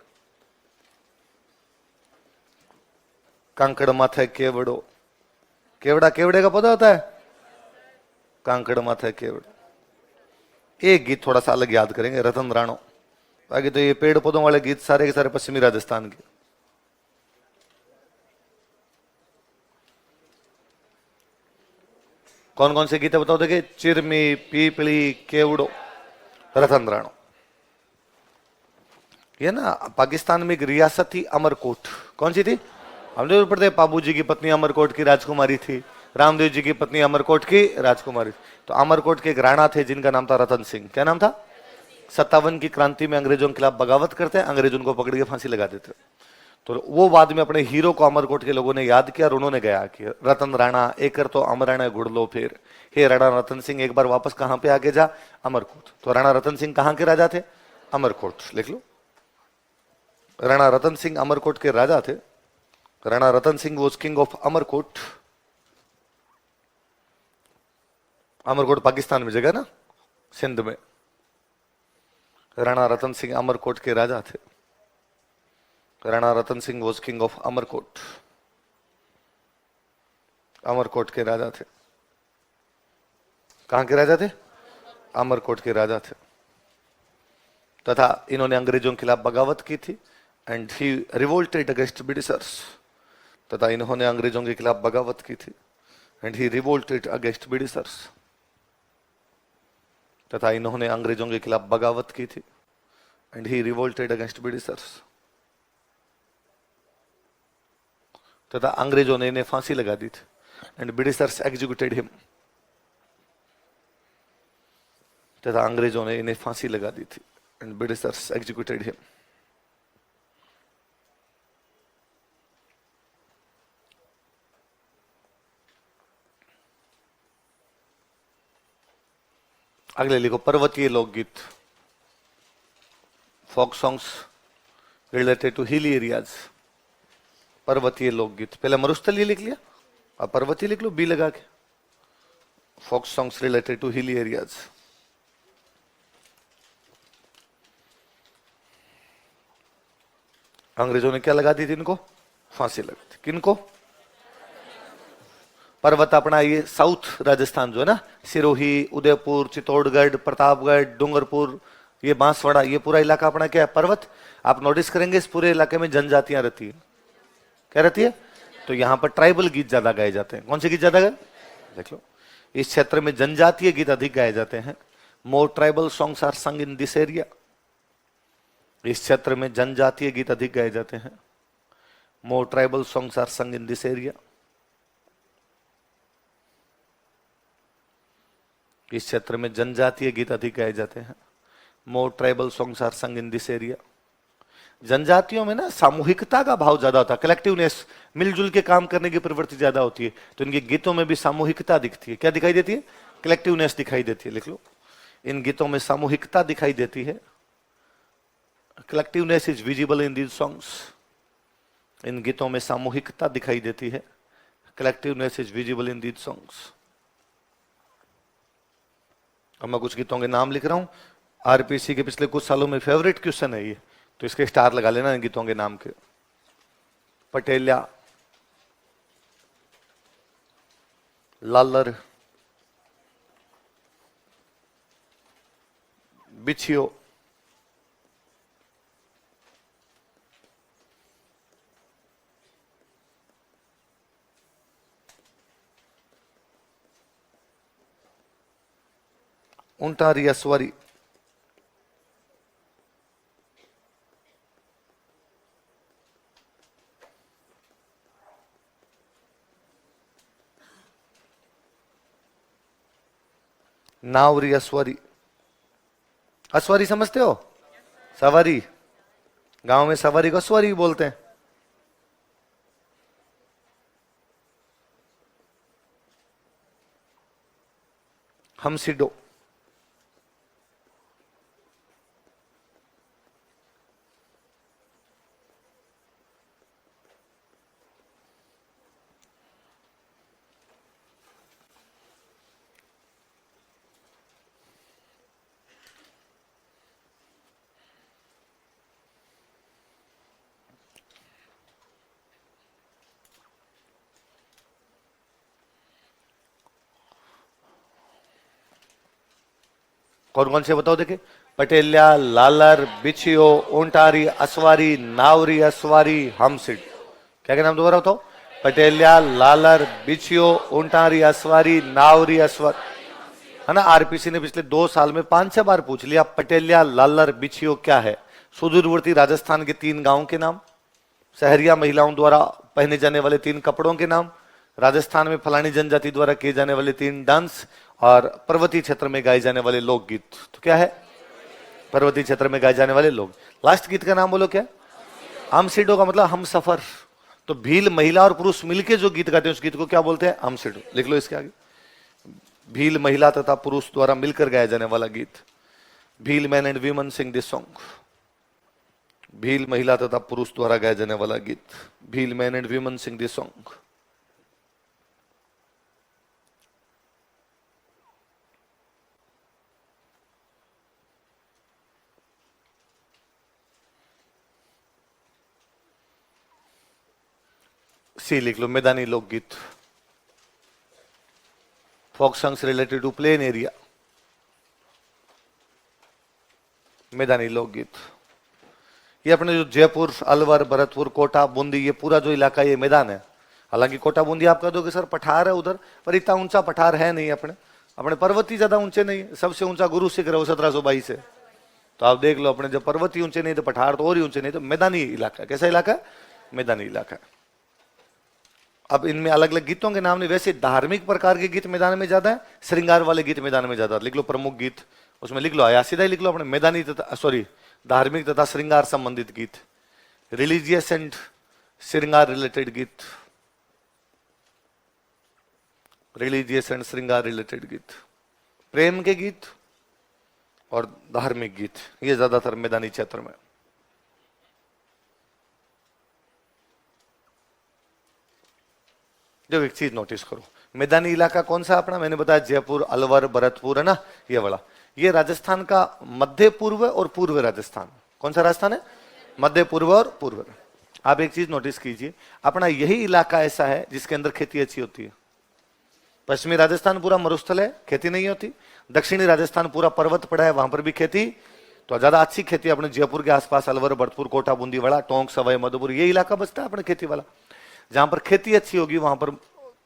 कांकड़ माथे केवड़ो। केवड़ा केवड़े का पौधा होता है, कांकड़ माथे केवड़ा। एक गीत थोड़ा सा अलग याद करेंगे, रतन राणो। बाकी तो ये पेड़ पौधों वाले गीत सारे के सारे पश्चिमी राजस्थान के। कौन कौन से गीत है बताओ? देखिए, चिरमी, पीपली, केवड़ो, रतन राणो। ये ना पाकिस्तान में एक रियासत थी अमरकोट। कौन सी थी? हम जरूर पढ़ते हैं, बाबू जी की पत्नी अमरकोट की राजकुमारी थी, रामदेव जी की पत्नी अमरकोट की राजकुमारी। तो अमरकोट के एक राणा थे जिनका नाम था रतन सिंह। क्या नाम था? 57 की क्रांति में अंग्रेजों के खिलाफ बगावत करते हैं, अंग्रेज उनको पकड़ के फांसी लगा देते। तो वो बाद में अपने हीरो को अमरकोट के लोगों ने याद किया और उन्होंने गया कि रतन राणा एकर तो अमराणा गुड़ लो फिर, हे राणा रतन सिंह एक बार वापस कहां पे आके जा? अमरकोट। तो राणा रतन सिंह कहां के राजा थे? अमरकोट। लिख लो, राणा रतन सिंह अमरकोट के राजा थे। Rana Ratan Singh was king of Amarkot. Amarkot Pakistan में जगह ना, सिंध में। राणा रतन सिंह अमरकोट के राजा थे। Rana Ratan Singh was king of Amarkot. Amarkot के राजा थे। कहां के राजा थे? अमरकोट के राजा थे। तथा इन्होंने अंग्रेजों के खिलाफ बगावत की थी, and he revolted against Britishers. तथा इन्होंने अंग्रेजों के खिलाफ बगावत की थी, and he revolted against Britishers. तथा इन्होंने अंग्रेजों के खिलाफ बगावत की थी, and he revolted against Britishers. तथा अंग्रेजों ने इन्हें फांसी लगा दी थी, एंड ब्रिटिशर्स एग्जीक्यूटेड हिम। तथा अंग्रेजों ने इन्हें फांसी लगा दी थी, एंड ब्रिटिशर्स एग्जीक्यूटेड हिम। अगले लिखो, पर्वतीय लोकगीत। Folk songs related to hilly areas. पर्वतीय लोकगीत। पहले मरुस्थलीय लिख लिया, अब पर्वतीय लिख लो बी लगा के। Folk songs related to hilly areas. अंग्रेजों ने क्या लगा दी थी इनको? फांसी लगा दी। किनको? पर्वत अपना ये साउथ राजस्थान जो है ना, सिरोही, उदयपुर, चित्तौड़गढ़, प्रतापगढ़, डूंगरपुर, ये बांसवाड़ा, ये पूरा इलाका अपना क्या है? पर्वत। आप नोटिस करेंगे इस पूरे इलाके में जनजातियां रहती है। क्या रहती है? तो यहां पर ट्राइबल गीत ज्यादा गाए जाते हैं। कौन से गीत ज्यादा गाए? देख लो, इस क्षेत्र में जनजातीय गीत अधिक गाए जाते हैं। मोर ट्राइबल सॉन्ग्स आर संग इन दिस एरिया। इस क्षेत्र में जनजातीय गीत अधिक गाए जाते हैं। मोर ट्राइबल सॉन्ग्स आर संग इन दिस एरिया। इस क्षेत्र में जनजातीय गीत अधिक गाए जाते हैं। मोर ट्राइबल सॉन्ग्स आर संग इन दिस एरिया। जनजातियों में ना सामूहिकता का भाव ज्यादा होता है, कलेक्टिवनेस, मिलजुल के काम करने की प्रवृत्ति ज्यादा होती है। तो इनके गीतों में भी सामूहिकता दिखती है। क्या दिखाई देती है? कलेक्टिवनेस दिखाई देती है। लिख लो, इन गीतों में सामूहिकता दिखाई देती है, collectiveness is visible in these songs. इन गीतों में सामूहिकता दिखाई देती है। Collectiveness is visible in these songs. अब मैं कुछ गीतों के नाम लिख रहा हूं। आरपीसी के पिछले कुछ सालों में फेवरेट क्वेश्चन है ये, तो इसके स्टार लगा लेना इन गीतों के नाम के। पटेलिया, लालर, बिछियो, उंटारी अस्वारी, नावरी अस्वारी। अस्वारी समझते हो? सवारी, गांव में सवारी को अस्वारी बोलते हैं। हमसिडो, कौन कौन से बताओ देखे? पटेलिया, लालर, बिछियो, ओंटारी, अस्वारी, नावरी अस्वारी, हमसिड। क्या क्या नाम दोबारा बताओ? पटेलिया, लालर, बिछियो, ओंटारी अस्वारी, नावरी अस्वारी, है ना। आरपीसी ने पिछले 2 साल में 5-6 बार पूछ लिया पटेलिया, लालर, बिछियो क्या है। सुदूरवर्ती राजस्थान के 3 गांवों के नाम, शहरिया महिलाओं द्वारा पहने जाने वाले 3 कपड़ों के नाम, राजस्थान में फलानी जनजाति द्वारा किए जाने वाले 3 डांस, और पर्वतीय क्षेत्र में गाए जाने वाले लोकगीत। तो क्या है? पर्वतीय क्षेत्र में गाए जाने वाले लोग। लास्ट गीत का नाम बोलो क्या? हमसिडो का मतलब हम सफर। तो भील महिला और पुरुष मिलके जो गीत गाते हैं उस गीत को क्या बोलते हैं? हमसिडो। लिख लो इसके आगे, भील महिला तथा पुरुष द्वारा मिलकर गाया जाने वाला गीत। Bhil man and women sing this song. Bhil महिला तथा पुरुष द्वारा गाया जाने वाला गीत। Bhil man and women sing this song. C लिख लो, मैदानी लोकगीत। Folk songs related to plain area. मैदानी लोकगीत। ये अपने जो जयपुर, अलवर, भरतपुर, कोटा, बूंदी, ये पूरा जो इलाका ये मैदान है। हालांकि कोटा बूंदी आप कह दोगे सर पठार है उधर, पर इतना ऊंचा पठार है नहीं। अपने पर्वती ज्यादा ऊंचे नहीं। सबसे ऊंचा गुरु शिखर है 1722 है। तो आप देख लो, अपने जब पर्वती ऊंचे नहीं तो पठार तो और ही ऊंचे नहीं। तो मैदानी इलाका। कैसा इलाका? मैदानी इलाका। अब इनमें अलग अलग गीतों के नाम नहीं। वैसे धार्मिक प्रकार के गीत मैदान में ज्यादा है, श्रृंगार वाले गीत मैदान में ज्यादा। लिख लो प्रमुख गीत, उसमें लिख लो, या सीधा ही लिख लो अपने मैदानी तथा धार्मिक तथा श्रृंगार संबंधित गीत। रिलीजियस एंड श्रृंगार रिलेटेड गीत। रिलीजियस एंड श्रृंगार रिलेटेड गीत, प्रेम के गीत और धार्मिक गीत, ये ज्यादातर मैदानी क्षेत्र में। जो एक चीज नोटिस करो, मैदानी इलाका कौन सा अपना? मैंने बताया जयपुर, अलवर, भरतपुर, है ना, ये वाला। ये राजस्थान का मध्य पूर्व और पूर्व राजस्थान। कौन सा राजस्थान है? मध्य पूर्व और पूर्व। आप एक चीज नोटिस कीजिए, अपना यही इलाका ऐसा है जिसके अंदर खेती अच्छी होती है। पश्चिमी राजस्थान पूरा मरुस्थल है, खेती नहीं होती। दक्षिणी राजस्थान पूरा पर्वत पड़ा है, वहां पर भी खेती। तो ज्यादा अच्छी खेती अपने जयपुर के आसपास, अलवर, भरतपुर, कोटा, बूंदीवाड़ा, टोंक, सवाई माधोपुर, ये इलाका बचता है अपने खेती वाला। जहां पर खेती अच्छी होगी वहां पर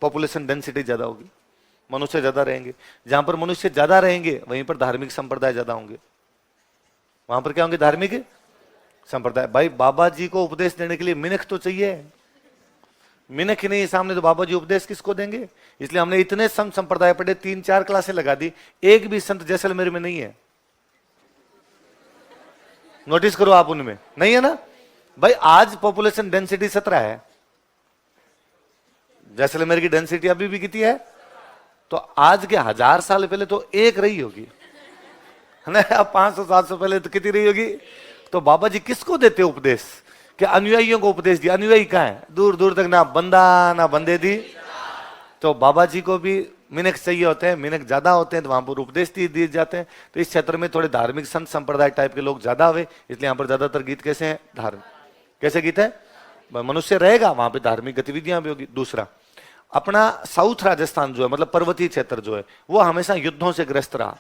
पॉपुलेशन डेंसिटी ज्यादा होगी, मनुष्य ज्यादा रहेंगे। जहां पर मनुष्य ज्यादा रहेंगे वहीं पर धार्मिक संप्रदाय ज्यादा होंगे। वहां पर क्या होंगे? धार्मिक संप्रदाय। भाई बाबा जी को उपदेश देने के लिए मिनख तो चाहिए, मिनख ही नहीं सामने, तो बाबा जी उपदेश किसको देंगे? इसलिए हमने इतने संत संप्रदाय पढ़े, 3-4 क्लासें लगा दी, एक भी संत जैसलमेर में नहीं है। नोटिस करो आप, उनमें नहीं है ना भाई। आज पॉपुलेशन डेंसिटी 17 है, जैसलमेर की डेंसिटी अभी भी कितनी है? तो आज के 1000 साल पहले तो एक रही होगी, है ना। अब 500-700 पहले तो कितनी रही होगी? तो बाबा जी किसको देते उपदेश? कि अनुयायियों को उपदेश दिया। अनुयायी कहाँ है? दूर दूर तक, ना बंदा ना बंदे दी। तो बाबा जी को भी मिनक चाहिए होते हैं, मिनक ज्यादा होते हैं, तो वहां पर उपदेश दिए जाते हैं। तो इस क्षेत्र में थोड़े धार्मिक संत संप्रदाय टाइप के लोग ज्यादा हुए, इसलिए यहाँ पर ज्यादातर गीत कैसे हैं? धार्मिक। कैसे गीत है? मनुष्य रहेगा वहां पे, धार्मिक गतिविधियां भी होगी। दूसरा, अपना साउथ राजस्थान जो है, मतलब पर्वतीय क्षेत्र जो है, वो हमेशा युद्धों से ग्रस्त रहा।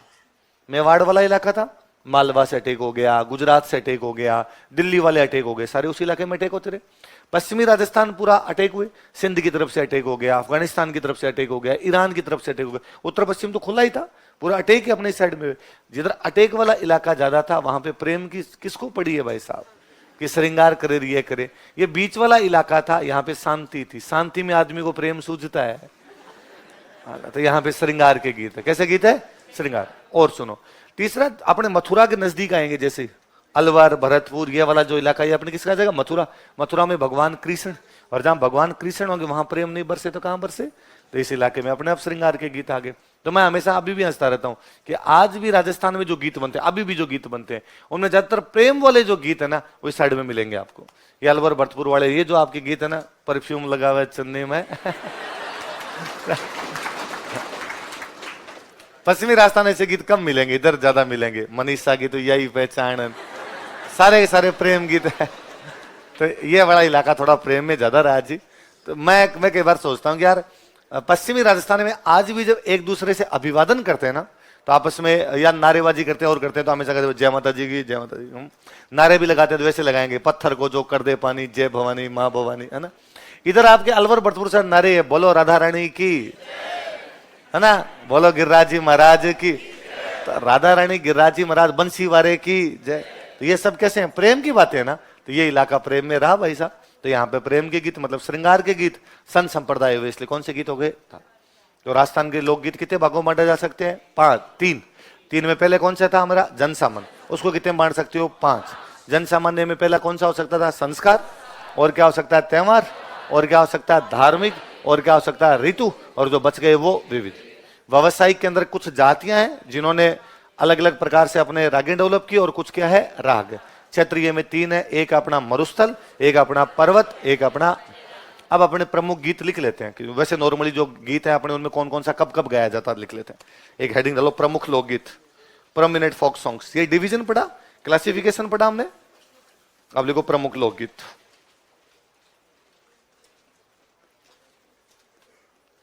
मेवाड़ वाला इलाका था, मालवा से अटैक हो गया, गुजरात से अटैक हो गया, दिल्ली वाले अटैक हो गए, सारे उस इलाके में अटैक होते रहे। पश्चिमी राजस्थान पूरा अटैक हुए, सिंध की तरफ से अटैक हो गया, अफगानिस्तान की तरफ से अटैक हो गया, ईरान की तरफ से अटैक हो गया। उत्तर पश्चिम तो खुला ही था, पूरा अटैक ही अपने साइड में। जिधर अटैक वाला इलाका ज्यादा था वहां पे प्रेम की किसको पड़ी है भाई साहब? कि श्रृंगार करे, ये करे। ये बीच वाला इलाका था, यहाँ पे शांति थी, शांति में आदमी को प्रेम सूझता है। तो यहाँ पे श्रृंगार के गीत है। कैसे गीत है? श्रृंगार। और सुनो, तीसरा, अपने मथुरा के नजदीक आएंगे, जैसे अलवर, भरतपुर, ये वाला जो इलाका, ये अपने किसका जगह? मथुरा। मथुरा में भगवान कृष्ण, और जहां भगवान कृष्ण होंगे वहां प्रेम नहीं बरसे तो कहां बरसे? तो इस इलाके में अपने आप श्रृंगार के गीत आ गए। तो मैं हमेशा अभी भी हंसता रहता हूं कि आज भी राजस्थान में जो गीत बनते हैं, अभी भी जो गीत बनते हैं, उनमें ज्यादातर प्रेम वाले जो गीत है ना, वो इस साइड में मिलेंगे आपको। ये अलवर भरतपुर वाले, ये जो आपके गीत है ना, परफ्यूम लगा हुआ है चन्नी में पश्चिमी राजस्थान ऐसे गीत कम मिलेंगे, इधर ज्यादा मिलेंगे। मनीषा की तो यही पहचान, सारे के सारे प्रेम गीत है। तो ये बड़ा इलाका थोड़ा प्रेम में ज्यादा रहा जी। तो मैं कई बार सोचता हूँ कि यार पश्चिमी राजस्थान में आज भी जब एक दूसरे से अभिवादन करते हैं ना, तो आपस में या नारेबाजी करते हैं और करते हैं, तो हमेशा कहते हैं जय माता जी की, जय माता जी। नारे भी लगाते हैं तो वैसे लगाएंगे, पत्थर को जो कर दे पानी, जय भवानी माँ भवानी, है ना। इधर आपके अलवर भरतपुर से नारे है, बोलो राधा रानी की, है ना, बोलो गिरिराज जी महाराज की। तो राधा रानी, गिरिराज जी महाराज, बंसी वारे की जय। तो ये सब कैसे हैं? प्रेम की बातें है ना। तो ये इलाका प्रेम में रहा भाई साहब। तो यहाँ पे प्रेम के गीत, मतलब श्रृंगार के गीत, संत संप्रदाय हुए, इसलिए कौन से गीत हो गए? तो राजस्थान के लोकगीत कितने भागों में बांटे जा सकते हैं? 5, 3। 3 में पहले कौन सा था हमारा? जन सामान्य। उसको कितने बांट सकते हो? 5। जन सामान्य में पहला कौन सा हो सकता था? संस्कार। और क्या हो सकता है? त्यौहार। और क्या हो सकता है? धार्मिक। और क्या हो सकता है? ऋतु। और जो बच गए वो विविध। व्यावसायिक के अंदर कुछ जातियां हैं जिन्होंने अलग अलग प्रकार से अपने रागें डेवलप की, और कुछ क्या है? राग। क्षेत्रीय में 3 है, एक अपना मरुस्थल, एक अपना पर्वत, एक अपना। अब अपने प्रमुख गीत लिख लेते हैं कि वैसे नॉर्मली जो गीत है अपने, उनमें कौन कौन सा कब कब गाया जाता है, लिख लेते हैं। एक हेडिंग डालो, प्रमुख लोकगीत, प्रोमिनेंट फोक सॉन्ग्स। ये डिवीजन पढ़ा, क्लासिफिकेशन पढ़ा हमने। अब लिखो प्रमुख लोकगीत।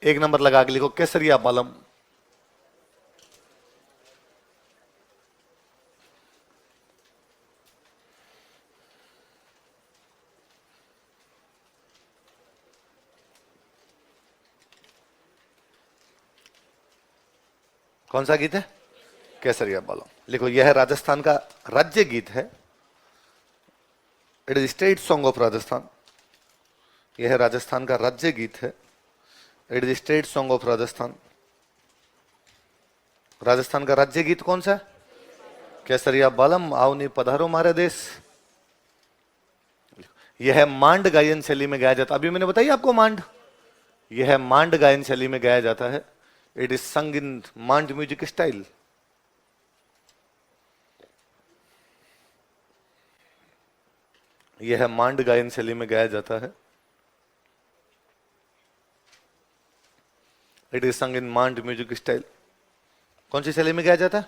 एक नंबर लगा के लिखो केसरिया बालम। कौन सा गीत है? केसरिया बालम। लिखो, यह है राजस्थान का राज्य गीत है। It is state song of Rajasthan. यह है राजस्थान का राज्य गीत है। It is state song of Rajasthan. Rajasthan का राज्य गीत कौन सा है? केसरिया बालम, आओ नी पधारो मारे देश। यह मांड गायन शैली में गाया जाता है। अभी मैंने बताई आपको मांड, यह मांड गायन शैली में गाया जाता है। इट इज संग इन मांड म्यूजिक स्टाइल। यह मांड गायन शैली में गाया जाता है। इट इज संग इन मांड म्यूजिक स्टाइल। कौन सी शैली में गाया जाता है?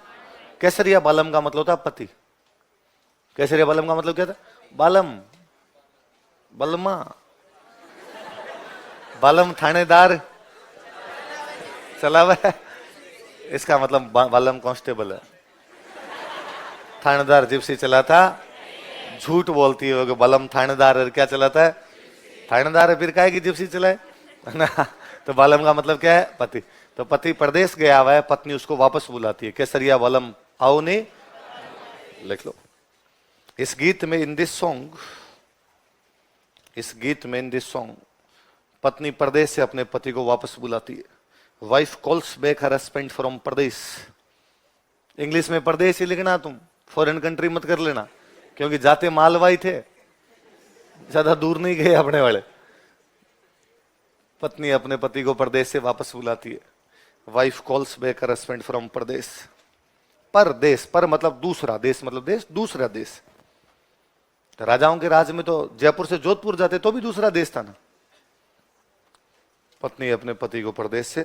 केसरिया बालम का मतलब था पति। केसरिया बालम का मतलब क्या था? बालम, बलमा, बालम थानेदार चला हुआ है, इसका मतलब बालम कांस्टेबल है। थानेदार जिप्सी चलाता, झूठ बोलती है वो, बालम थानेदार है, क्या चलाता है? थानेदार है, फिर काहे की जिप्सी चलाए, है ना। तो बालम का मतलब क्या है? पति। तो पति प्रदेश गया हुआ है, पत्नी उसको वापस बुलाती है, केसरिया बालम आओ ने। लिख लो। इस गीत में, इन दिस सॉन्ग, इस गीत में, इन दिस सॉन्ग, पत्नी प्रदेश से अपने पति को वापस बुलाती है। Wife calls back her husband from Pradesh. English में प्रदेश ही लिखना, तुम फॉरेन कंट्री मत कर लेना, क्योंकि जाते मालवाई थे, ज्यादा दूर नहीं गए अपने वाले। पत्नी अपने पति को प्रदेश से वापस बुलाती है। Wife calls back her husband from प्रदेश। परदेश, पर मतलब दूसरा, देश मतलब देश, दूसरा देश। तो राजाओं के राज में तो जयपुर से जोधपुर जाते तो भी दूसरा देश था ना। पत्नी अपने पति को प्रदेश से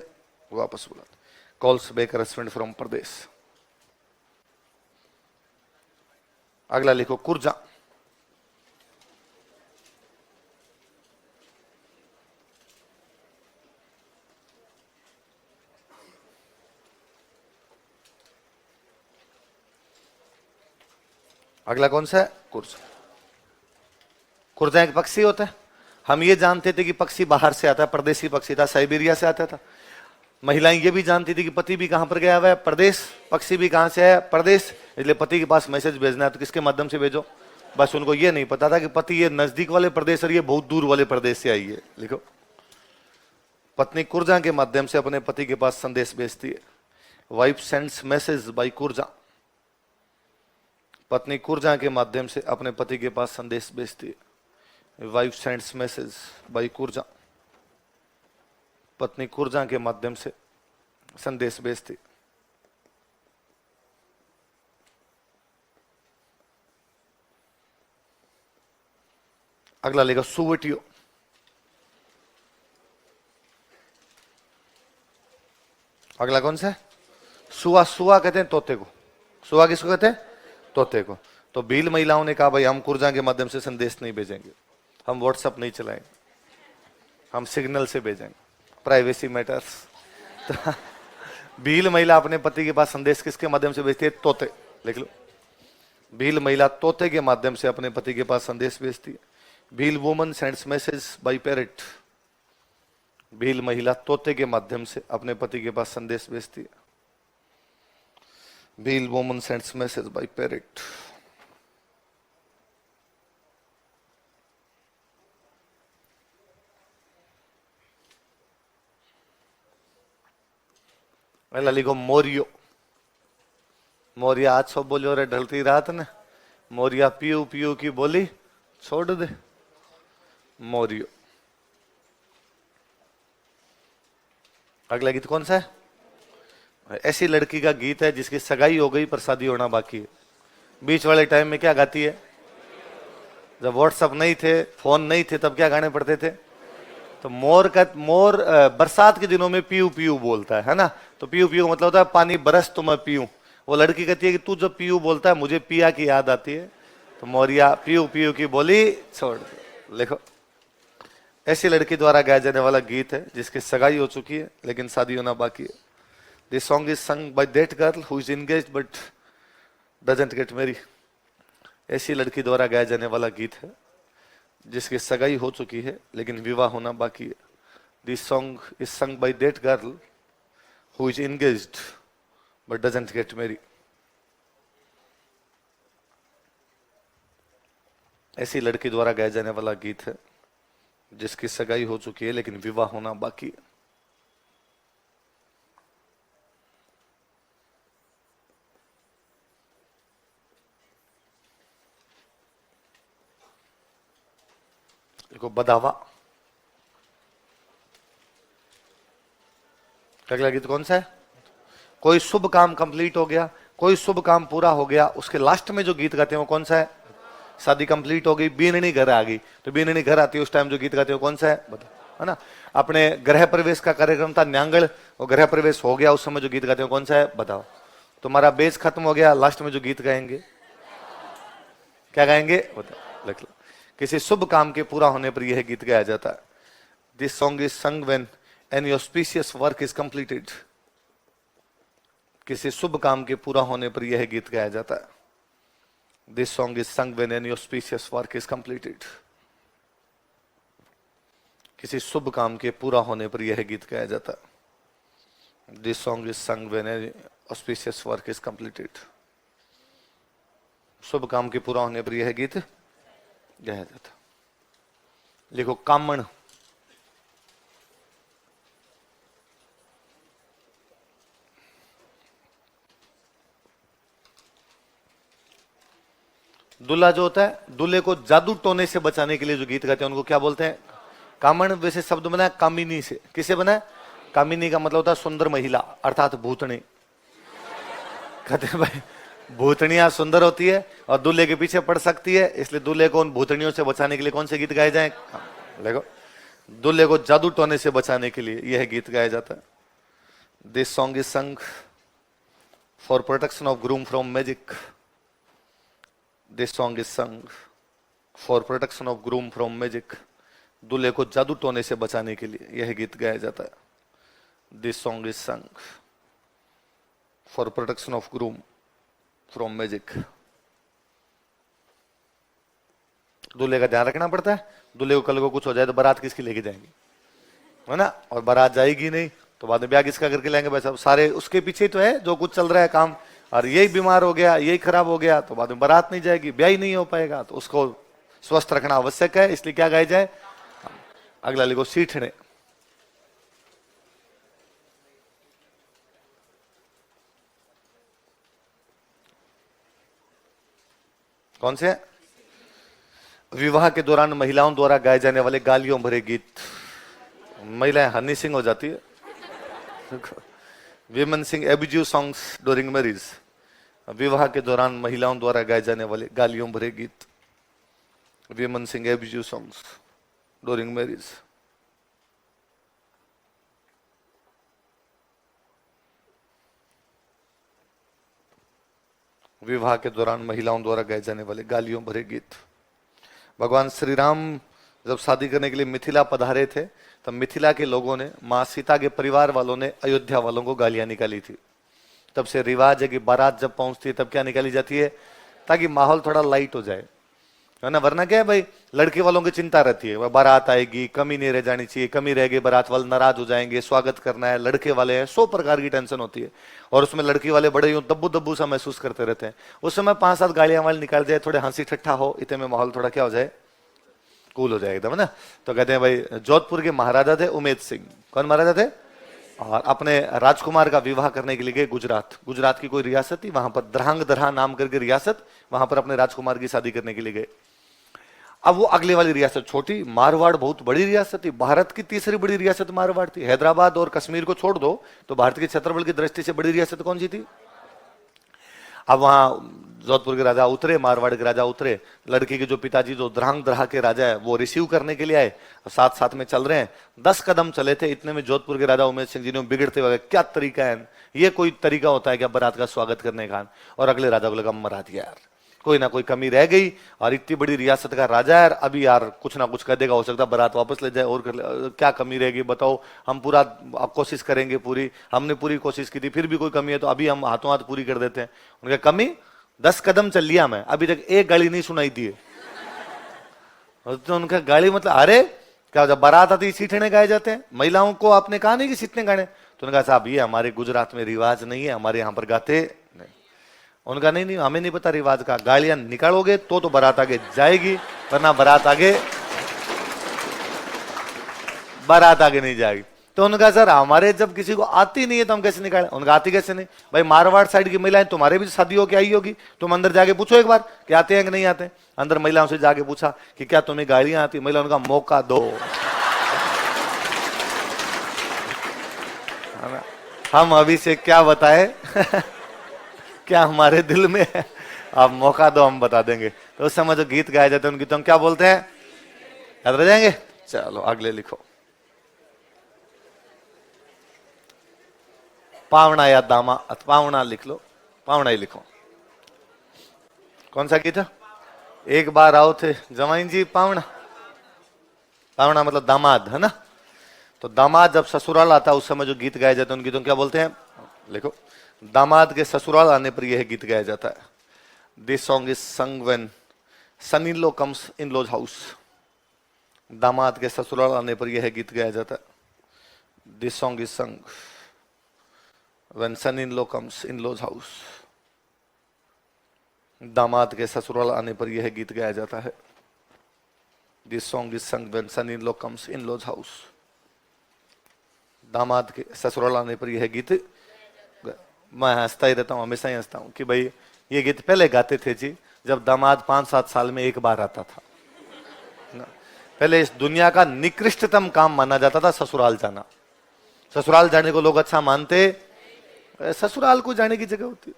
वापस बुलाती, कॉल्स बैक हस्बैंड फ्रॉम प्रदेश। अगला लिखो कुर्जा। अगला कौन सा है? कुर्जा। कुर्जा एक पक्षी होता है। हम ये जानते थे कि पक्षी बाहर से आता है, परदेशी पक्षी था, साइबेरिया से आता था। महिलाएं ये भी जानती थी कि पति भी कहां पर गया हुआ है, प्रदेश, पक्षी भी कहां से है, प्रदेश, इसलिए पति के पास मैसेज भेजना है तो किसके माध्यम से भेजो। बस उनको ये नहीं पता था कि पति ये नजदीक वाले प्रदेश और ये बहुत दूर वाले प्रदेश से आई है। लिखो, पत्नी कुर्जा के माध्यम से अपने पति के पास संदेश भेजती है। Wife sends message bye कुर्जा। पत्नी कुर्जा के माध्यम से अपने पति के पास संदेश भेजती है। Wife sends message bye कुर्जा। पत्नी कुर्जा के माध्यम से संदेश भेजती। अगला लेगा सुवटियो। अगला कौन सा है? सुआ। सुआ कहते हैं तोते को। सुआ किसको कहते हैं? तोते को। तो भील महिलाओं ने कहा भाई हम कुर्जा के माध्यम से संदेश नहीं भेजेंगे, हम व्हाट्सएप नहीं चलाएंगे, हम सिग्नल से भेजेंगे, प्राइवेसी मैटर्स। तो भील महिला अपने पति के पास संदेश किसके माध्यम से भेजती है? तोते। लिख लो, भील महिला तोते के माध्यम से अपने पति के पास संदेश भेजती है। Bhil woman sends message bye parrot. Bhil महिला तोते के माध्यम से अपने पति के पास संदेश भेजती है। Bhil woman sends message bye parrot. पहला लिखो मोरियो। मोरिया आज सब बोलियो रे ढलती रात ने, मोरिया पीयू पीयू की बोली छोड़ दे। मोरियो। अगला गीत कौन सा है? ऐसी लड़की का गीत है जिसकी सगाई हो गई पर शादी होना बाकी है। बीच वाले टाइम में क्या गाती है? जब व्हाट्सएप नहीं थे, फोन नहीं थे, तब क्या गाने पड़ते थे? तो मोर बरसात के दिनों में पीयू पीयू बोलता है ना। तो पीयू पीयू मतलब होता है पानी बरस तो मैं पीऊं। वो लड़की कहती है कि तू जब पीयू बोलता है मुझे पिया की याद आती है। तो मोरिया पीयू पीयू की बोली छोड़ दो। लिखो, ऐसी लड़की द्वारा गाया जाने वाला गीत है जिसकी सगाई हो चुकी है लेकिन शादी होना बाकी है। This song is sung by that girl who is engaged but doesn't get Mary. ऐसी लड़की द्वारा गाया जाने वाला गीत है जिसकी सगाई हो चुकी है लेकिन विवाह होना बाकी है। This song is sung by that girl who is engaged but doesn't get Mary. ऐसी लड़की द्वारा गाया जाने वाला गीत है जिसकी सगाई हो चुकी है लेकिन विवाह होना बाकी है। देखो, बदावा। अगला गीत कौन सा है? कोई शुभ काम कंप्लीट हो गया, कोई शुभ काम पूरा हो गया, उसके लास्ट में जो गीत गाते हैं वो कौन सा है? शादी कंप्लीट हो गई, बीननी घर आ गई, तो बीननी घर आती है उस टाइम जो गीत गाते हो कौन सा है? बताओ, है ना। अपने गृह प्रवेश का कार्यक्रम था न्यांगल, वो गृह प्रवेश हो गया, उस समय जो गीत गाते हो कौन सा है? बताओ। तुम्हारा बेस खत्म हो गया, लास्ट में जो गीत गाएंगे क्या गाएंगे? बताओ, लिख लो। किसी शुभ काम के पूरा होने पर यह गीत गाया जाता है। This song is sung when any auspicious work is completed. किसी शुभ काम के पूरा होने पर यह गीत गाया जाता है। This song is sung when any auspicious work is completed. किसी शुभ काम के पूरा होने पर यह गीत गाया जाता है। This song is sung when any auspicious work is completed. शुभ काम के पूरा होने पर यह गीत गाया जाता। लिखो, कामण। दूल्हा जो होता है, दूल्हे को जादू टोने से बचाने के लिए जो गीत गाते हैं उनको क्या बोलते हैं? कामण। वैसे शब्द बना है कामिनी से। किसे बना है? कामिनी का मतलब होता है सुंदर महिला अर्थात भूतनी। कहते हैं भाई भूतनिया सुंदर होती है और दूल्हे के पीछे पड़ सकती है, इसलिए दूल्हे को उन भूतनियों से बचाने के लिए कौन से गीत गाए जाए? देखो, दूल्हे को जादू टोने से बचाने के लिए यह गीत गाया जाता है। दिस सॉन्ग इज संग for protection of groom from magic. This song is संग for protection of groom from magic. दूल्हे को जादू टोने से बचाने के लिए यह गीत गाया जाता है। दिस सॉन्ग इज संग for protection of groom from magic. दूल्हे का ध्यान रखना पड़ता है, दूल्हे को कल को कुछ हो जाए तो बारात किसकी लेके जाएंगे, है ना? और बारात जाएगी नहीं तो बाद में ब्याह किसका करके लाएंगे? भाई साहब सारे उसके पीछे ही तो है जो कुछ चल रहा है काम, और यही बीमार हो गया, यही खराब हो गया तो बाद में बारात नहीं जाएगी, ब्याह ही नहीं हो पाएगा। तो उसको स्वस्थ रखना आवश्यक है, इसलिए क्या गाया जाए? अगला लिखो, सीठने। कौन से? विवाह के दौरान महिलाओं द्वारा गाए जाने वाले गालियों भरे गीत। महिलाएं हनी सिंह हो जाती है। विमेन सिंग एब्यूजिव सॉन्ग्स ड्यूरिंग मैरिज। विवाह के दौरान महिलाओं द्वारा गाए जाने वाले गालियों भरे गीत। विमेन सिंग एब्यूजिव सॉन्ग्स ड्यूरिंग मैरिज। विवाह के दौरान महिलाओं द्वारा गाए जाने वाले गालियों भरे गीत। भगवान श्री राम जब शादी करने के लिए मिथिला पधारे थे तब मिथिला के लोगों ने, माँ सीता के परिवार वालों ने अयोध्या वालों को गालियां निकाली थी। तब से रिवाज है कि बारात जब पहुंचती है तब क्या निकाली जाती है? ताकि माहौल थोड़ा लाइट हो जाए, है ना? वरना क्या है भाई, लड़के वालों की चिंता रहती है, बारात आएगी, कमी नहीं रह जानी चाहिए, कमी रहेगी बारात वाले नाराज हो जाएंगे, स्वागत करना है, लड़के वाले हैं, 100 प्रकार की टेंशन होती है। और उसमें लड़की वाले बड़े यूं दब्बू दब्बू सा महसूस करते रहते हैं। उस समय 5-7 गालियां वाले निकाल जाए, थोड़े हंसी ठट्ठा हो, इतने में माहौल थोड़ा क्या हो जाए? कूल हो जाए एकदम, है ना? तो कहते हैं भाई, जोधपुर के महाराजा थे उमेद सिंह। कौन महाराजा थे? और अपने राजकुमार का विवाह करने के लिए गए गुजरात। गुजरात की कोई रियासत थी, वहां पर द्रांगध्रा नाम करके रियासत, वहां पर अपने राजकुमार की शादी करने के लिए गए। अब वो अगले वाली रियासत छोटी, मारवाड़ बहुत बड़ी रियासत थी, भारत की तीसरी बड़ी रियासत मारवाड़ थी। हैदराबाद और कश्मीर को छोड़ दो तो भारत के क्षेत्रफल की दृष्टि से बड़ी रियासत कौन सी थी? अब वहां जोधपुर के राजा उतरे, मारवाड़ के राजा उतरे, लड़की के जो पिताजी जो द्रांगध्रा के राजा है वो रिसीव करने के लिए आए, साथ साथ में चल रहे हैं। 10 कदम चले थे, इतने में जोधपुर के राजा उमेद सिंह जी ने बिगड़ते हुए, क्या तरीका है ये? कोई तरीका होता है क्या बारात का स्वागत करने का? और अगले राजा को लगा मरा दिया यार, कोई ना कोई कमी रह गई, और इतनी बड़ी रियासत का राजा है, अभी यार कुछ ना कुछ कर देगा, हो सकता है बारात वापस ले जाए, और क्या कमी रहेगी बताओ? हम पूरा कोशिश करेंगे, पूरी हमने पूरी कोशिश की थी, फिर भी कोई कमी है तो अभी हम हाथों हाथ पूरी कर देते हैं। उनका कमी, 10 कदम चल लिया मैं, अभी तक एक गाली नहीं सुनाई दी है। तो उनका गाली मतलब, अरे क्या जब बारात आती सीटने गाए जाते हैं? महिलाओं को आपने कहा नहीं कि सीटने गाने? तो उन्होंने कहा साहब ये हमारे गुजरात में रिवाज नहीं है, हमारे यहाँ पर गाते नहीं। उनका नहीं, हमें नहीं पता रिवाज का, गालियां निकालोगे तो बारात आगे जाएगी, वरना बारात आगे नहीं जाएगी। तो उनका सर हमारे जब किसी को आती नहीं है तो हम कैसे निकालें? उनका आती कैसे नहीं? भाई मारवाड़ साइड की महिलाएं, तुम्हारे भी शादी हो के आई होगी, तुम अंदर जाके पूछो एक बार कि आते हैं कि नहीं आते। अंदर महिलाओं से जाके पूछा कि क्या तुम्हें गालियां आती? महिला, उनका मौका दो, हम अभी से क्या बताए क्या हमारे दिल में है, आप मौका दो, हम बता देंगे। तो उस समय जो गीत गाए जाते हैं उन गीतों हम क्या बोलते हैं? याद रह जाएंगे? चलो अगले लिखो, पावना या दामा, पावना लिख लो, पावना ही लिखो। कौन सा गीत है? एक बार आओ थे जमाई जी पावना। पावना मतलब दामाद, है ना? तो दामाद जब ससुराल आता है उस समय जो गीत गाए जाते हैं उन गीतों क्या बोलते हैं? लिखो, दामाद के ससुराल आने पर यह गीत गाया जाता है। This song is sung when son in law comes in law's house. दामाद के ससुराल आने पर यह गीत गाया जाता है। This song is sung when son in law comes in law's house. दामाद के ससुराल आने पर यह गीत गाया जाता है। This song is sung when son in law comes in law's house. दामाद के ससुराल आने पर यह गीत, मैं हंसता ही रहता हूँ, हमेशा ही हंसता हूँ कि भाई ये गीत पहले गाते थे जी जब दामाद 5-7 साल में एक बार आता था। पहले इस दुनिया का निकृष्टतम काम माना जाता था ससुराल जाना। ससुराल जाने को लोग अच्छा मानते, ससुराल को जाने की जगह होती।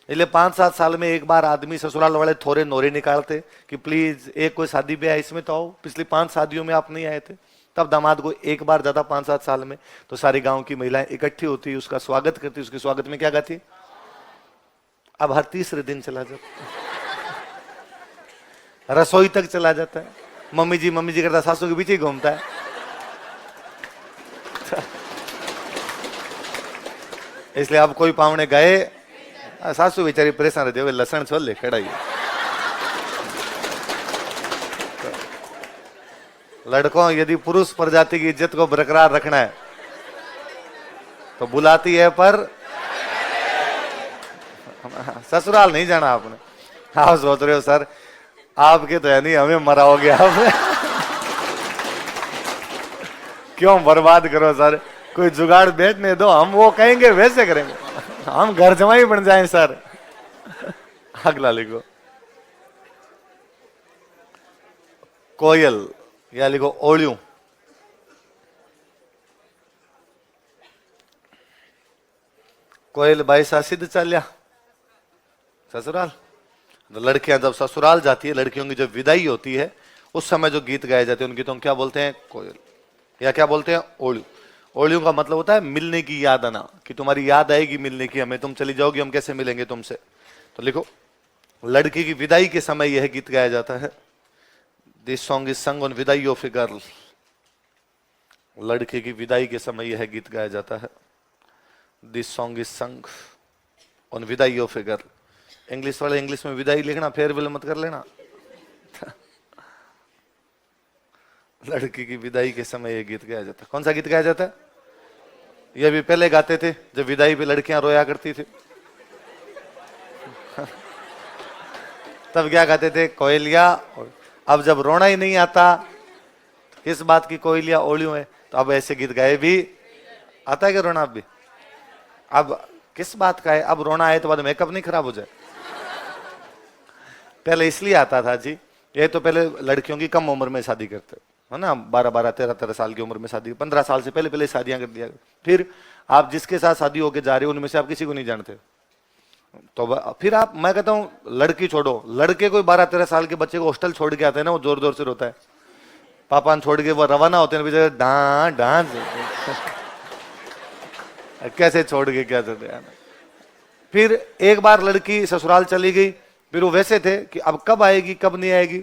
इसलिए 5-7 साल में एक बार आदमी ससुराल वाले थोड़े नोरे निकालते कि प्लीज एक कोई शादी ब्याह इसमें तो आओ, पिछली 5 शादियों में आप नहीं आए थे। तब दामाद को एक बार ज्यादा 5-7 साल में, तो सारी गांव की महिलाएं इकट्ठी होती, उसका स्वागत करती, उसके स्वागत में क्या गाती। अब हर तीसरे दिन चला जाता, रसोई तक चला जाता है, मम्मी जी करता सासू के पीछे ही घूमता है। इसलिए अब कोई पावने गए, सासू बेचारी परेशान रहती है, लसन छोड़ ले कड़ाई। लड़कों, यदि पुरुष प्रजाति की इज्जत को बरकरार रखना है तो बुलाती है पर ससुराल नहीं जाना आपने। आप सोच रहे हो सर आपके तो है नहीं, हमें मराओगे आप। क्यों बर्बाद करो सर, कोई जुगाड़ बैठने दो, हम वो कहेंगे वैसे करेंगे, हम घर जमाई बन जाएं सर। अगला लिखो कोयल, या लिखो ओलियों। कोयल बाई सा सिद्ध चलिया ससुराल। तो लड़कियां जब ससुराल जाती है, लड़कियों की जब विदाई होती है, उस समय जो गीत गाए जाते हैं उन गीतों को क्या बोलते हैं, कोयल, या क्या बोलते हैं, ओलियों। ओलियों का मतलब होता है मिलने की याद आना, कि तुम्हारी याद आएगी मिलने की हमें, तुम चली जाओगी, हम कैसे मिलेंगे तुमसे। तो लिखो लड़की की विदाई के समय यह गीत गाया जाता है। दिस सॉन्ग इज संग ऑन विदाई ऑफ ए गर्ल। लड़के की विदाई के समय यह गीत गाया जाता है। दिस सॉन्ग इज संग ऑन विदाई ऑफ ए गर्ल। इंग्लिश वाले इंग्लिश में विदाई लिखना, फेयरवेल मत कर लेना। लड़की की विदाई के समय यह गीत गाया जाता है। कौन सा गीत गाया जाता है? यह भी पहले गाते थे जब विदाई पे लड़कियां रोया करती थी। तब क्या गाते थे, कोयलिया। अब जब रोना ही नहीं आता, किस बात की कोयलिया ओलियों है, तो अब ऐसे गीत गाए भी आता है कि रोना अब भी। अब किस बात का है, अब रोना आए तो बाद मेकअप नहीं खराब हो जाए। पहले इसलिए आता था जी, ये तो पहले लड़कियों की कम उम्र में शादी करते है ना, 12-12, 13-13 साल की उम्र में शादी, 15 साल से पहले पहले शादियां कर दिया। फिर आप जिसके साथ शादी होके जा रहे हो उनमें से आप किसी को नहीं जानते, तो फिर आप, मैं कहता हूं लड़की छोड़ो, लड़के कोई 12-13 साल के बच्चे को हॉस्टल छोड़ के आते हैं ना, वो जोर जोर से रोता है, पापा छोड़ के वो रवाना होते हैं, डांस कैसे छोड़ के क्या करते हैं। फिर एक बार लड़की ससुराल चली गई, फिर वो वैसे थे कि अब कब आएगी कब नहीं आएगी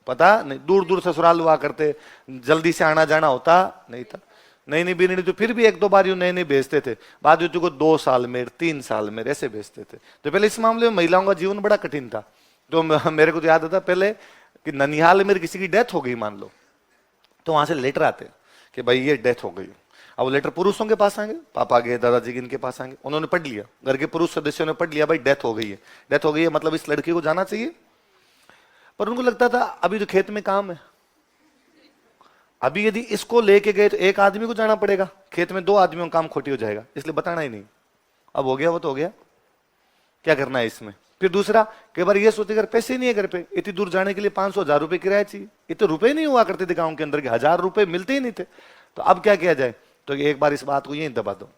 पता नहीं, दूर दूर ससुराल हुआ करते, जल्दी से आना जाना होता नहीं था। नहीं भी नहीं तो फिर भी 1-2 बार यूं नए भेजते थे, बाद में को 2 साल में 3 साल में ऐसे भेजते थे। तो पहले इस मामले में महिलाओं का जीवन बड़ा कठिन था। तो मेरे को तो याद आता पहले कि ननिहाल में किसी की डेथ हो गई मान लो, तो वहां से लेटर आते कि भाई ये डेथ हो गई। अब लेटर पुरुषों के पास आएंगे, पापा गए दादाजी इनके पास आएंगे, उन्होंने पढ़ लिया, घर के पुरुष सदस्यों ने पढ़ लिया भाई डेथ हो गई है, डेथ हो गई है मतलब इस लड़की को जाना चाहिए। पर उनको लगता था अभी तो खेत में काम है, अभी यदि इसको लेके गए तो एक आदमी को जाना पड़ेगा, खेत में 2 आदमियों का काम खोटी हो जाएगा, इसलिए बताना ही नहीं। अब हो गया वो तो हो गया, क्या करना है इसमें। फिर दूसरा, कई बार ये सोचते अगर पैसे नहीं है घर पे, इतनी दूर जाने के लिए 500-1000 रुपए किराया चाहिए, इतने रुपए नहीं हुआ करते थे गांव के अंदर के, 1000 रुपए मिलते ही नहीं थे। तो अब क्या किया जाए, तो एक बार इस बात को यही दबा दो,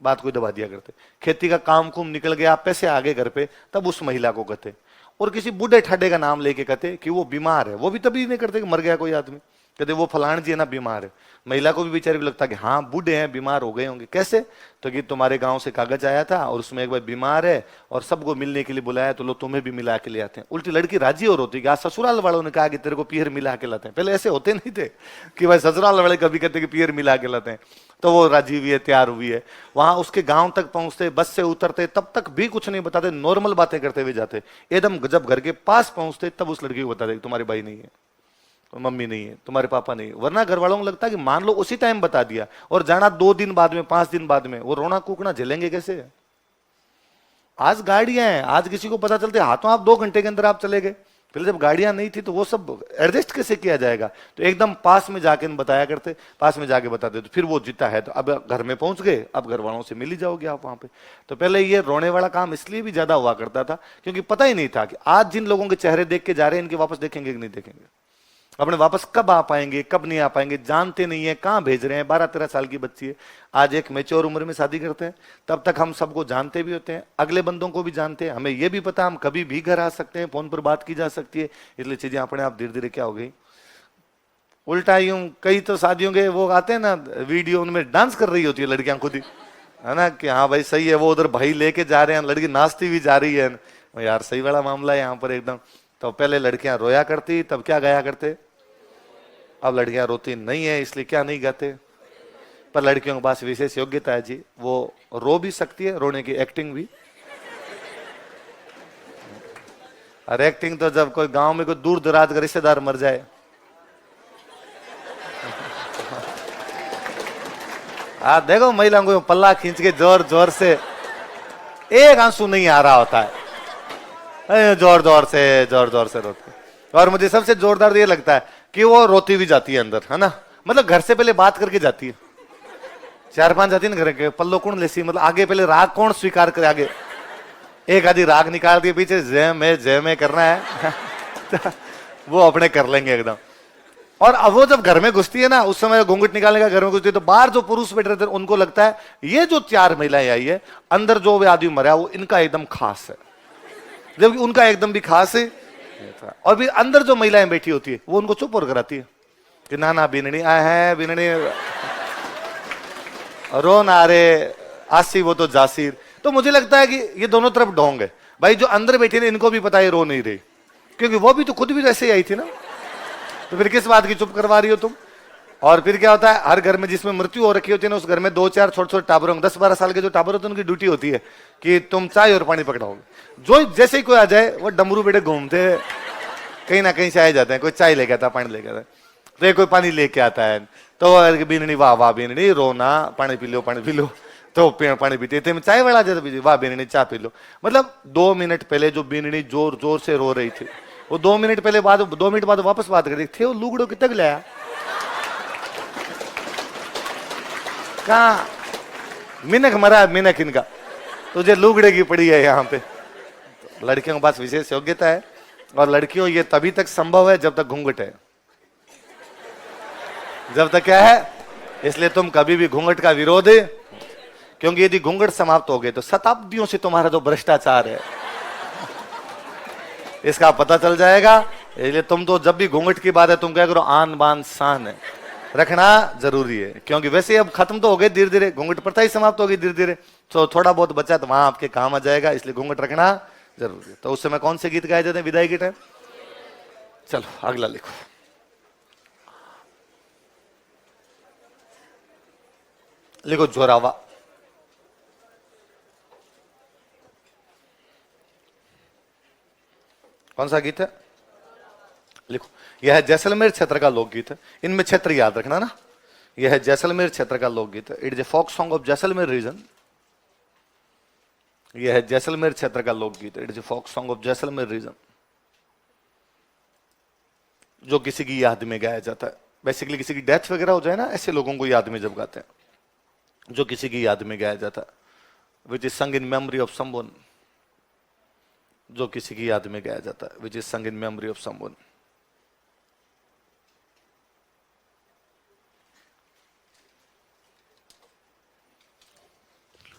बात को दबा दिया करते। खेती का काम कुम निकल गया, पैसे आ गए घर पे, तब उस महिला को कहते, और किसी बूढ़े ठाडे का नाम लेके कहते कि वो बीमार है, वो भी तभी नहीं करते कि मर गया कोई आदमी, कहते वो फलान जी है ना बीमार है। महिला को भी बेचारे को लगता कि हाँ बूढ़े हैं बीमार हो गए होंगे, कैसे, तो कि तुम्हारे गांव से कागज आया था और उसमें एक बार बीमार है और सबको मिलने के लिए बुलाया, तो लो तुम्हें भी मिला के ले आते हैं। उल्टी लड़की राजी और होती कि आज ससुराल वालों ने कहा कि तेरे को पियर मिला के लाते हैं। पहले ऐसे होते नहीं थे कि भाई ससुराल वाले कभी कहते कि पियर मिला के लाते हैं, तो वो राजी हुई है, तैयार हुई है। वहां उसके गांव तक पहुंचते, बस से उतरते, तब तक भी कुछ नहीं बताते, नॉर्मल बातें करते हुए जाते। एकदम जब घर के पास पहुंचते तब उस लड़की को बताते तुम्हारी भाई नहीं है, मम्मी नहीं है, तुम्हारे पापा नहीं है। वरना घर वालों को लगता है कि मान लो उसी टाइम बता दिया और जाना 2 दिन बाद में, 5 दिन बाद में, वो रोना कूकना झेलेंगे कैसे। आज गाड़ियां हैं, आज किसी को पता चलते हाथों आप 2 घंटे के अंदर आप चले गए। पहले जब गाड़ियां नहीं थी तो वो सब एडजस्ट कैसे किया जाएगा, तो एकदम पास में जाके बताया करते, पास में जाके बताते, तो फिर वो जीता है। तो अब घर में पहुंच गए, अब घर वालों से मिल ही जाओगे आप वहां पे। तो पहले ये रोने वाला काम इसलिए भी ज्यादा हुआ करता था क्योंकि पता ही नहीं था कि आज जिन लोगों के चेहरे देख के जा रहे हैं इनके वापस देखेंगे कि नहीं देखेंगे। अपने वापस कब आ पाएंगे, कब नहीं आ पाएंगे जानते नहीं है, कहाँ भेज रहे हैं। 12-13 साल की बच्ची है, आज एक मेच्योर उम्र में शादी करते हैं, तब तक हम सबको जानते भी होते हैं, अगले बंदों को भी जानते हैं, हमें यह भी पता हम कभी भी घर आ सकते हैं, फोन पर बात की जा सकती है। इसलिए चीजें अपने आप धीरे धीरे क्या हो गई, उल्टा यूं। कई तो शादियों के वो आते हैं ना वीडियो, उनमें डांस कर रही होती है लड़कियां खुद ही, है ना, कि हाँ भाई सही है, वो उधर भाई लेके जा रहे हैं, लड़की नाचती भी जा रही है। यार सही वाला मामला है यहाँ पर एकदम। तो पहले लड़कियां रोया करती, तब क्या गाया करते, अब लड़कियां रोती नहीं है, इसलिए क्या नहीं गाते। पर लड़कियों के पास विशेष योग्यता है जी, वो रो भी सकती है, रोने की एक्टिंग भी। और एक्टिंग तो जब कोई गांव में कोई दूर दराज का रिश्तेदार मर जाए, देखो महिलाओं को पल्ला खींच के जोर जोर से, एक आंसू नहीं आ रहा होता है, जोर जोर से रोते। और मुझे सबसे जोरदार ये लगता है कि वो रोती भी जाती है अंदर, है ना, मतलब घर से पहले बात करके जाती है। 4-5 जाती है ना घर के, पल्लो कौन लेसी, मतलब आगे पहले राग कौन स्वीकार करे, आगे एक आधी राग निकाल दिए, पीछे जय में करना है वो अपने कर लेंगे एकदम। और अब वो जब घर में घुसती है ना, उस समय घूंघट निकालने का घर में घुसती है, तो बाहर जो पुरुष बैठे रहते हैं उनको लगता है ये जो 4 महिलाएं आई है, अंदर जो वे आदमी मरा वो इनका एकदम खास है, जबकि उनका एकदम भी खास है। और फिर अंदर जो महिलाएं बैठी होती है वो उनको चुप और कराती है कि ना ना बिननी आए हैं, बिननी रो ना रे आसी वो तो जासीर। तो मुझे लगता है कि ये दोनों तरफ ढोंग है भाई, जो अंदर बैठे ने इनको भी पता है रो नहीं रही, क्योंकि वो भी तो खुद भी वैसे ही आई थी ना, तो फिर किस बात की चुप करवा रही हो तुम। और फिर क्या होता है, हर घर में जिसमें मृत्यु हो रखी होती है ना, उस घर में 2-4 छोटे छोटे टाबरों, 10-12 साल के जो टाबर होते हैं, उनकी ड्यूटी होती है कि तुम चाय और पानी पकड़ाओगे। जो जैसे ही कोई आ जाए वो डमरू बेटे घूमते कहीं ना कहीं से आ जाते हैं, कोई चाय लेके आता है, पानी लेके आता है, तो कोई पानी लेके आता है, तो बीननी वाह वाह बीननी रोना, पानी पी लो पानी पी लो, तो पानी पीते थे, चाय वाला जाता, वाह बीननी चाय पी लो। मतलब 2 मिनट पहले जो बीननी जोर जोर से रो रही थी, वो 2 मिनट पहले बाद 2 मिनट बाद वापस बात कर रही थे, वो लुगड़ो कितक लाया कहा, मिनक मरा मिनक इनका, तुझे लुगड़े की पड़ी है यहाँ पे। तो लड़कियों के पास विशेष योग्यता है, और लड़कियों ये तभी तक संभव है जब तक घूंघट है, जब तक क्या है। इसलिए तुम कभी भी घूंघट का विरोध है, क्योंकि यदि घूंघट समाप्त हो गए तो शताब्दियों से तुम्हारा जो भ्रष्टाचार है इसका पता चल जाएगा। इसलिए तुम तो जब भी घूंघट की बात है तुम क्या करो, आन बान शान है रखना जरूरी है, क्योंकि वैसे अब खत्म तो हो गए धीरे धीरे, घूंघट प्रथा ही समाप्त हो गई धीरे धीरे, तो थोड़ा बहुत बचा तो वहां आपके काम आ जाएगा, इसलिए घूंघट रखना जरूरी है। तो उस समय कौन से गीत गाए जाते हैं विदाई के टाइम, चलो अगला लिखो। लिखो जोरावा। कौन सा गीत है, लिखो। यह है जैसलमेर क्षेत्र का लोकगीत है, इनमें क्षेत्र याद रखना ना, यह है जैसलमेर क्षेत्र का लोकगीत है, it is a folk song of Jaisalmer region. यह है जैसलमेर क्षेत्र का लोकगीत, it is a folk song of Jaisalmer region, जो किसी की याद में गाया जाता है। बेसिकली किसी की डेथ वगैरह हो जाए ना, ऐसे लोगों को याद में जब गाते हैं, जो किसी की याद में गाया जाता है, विच इज संग इन मेमोरी ऑफ समवन, जो किसी की याद में गाया जाता है, विच इज संग इन मेमोरी ऑफ समवन।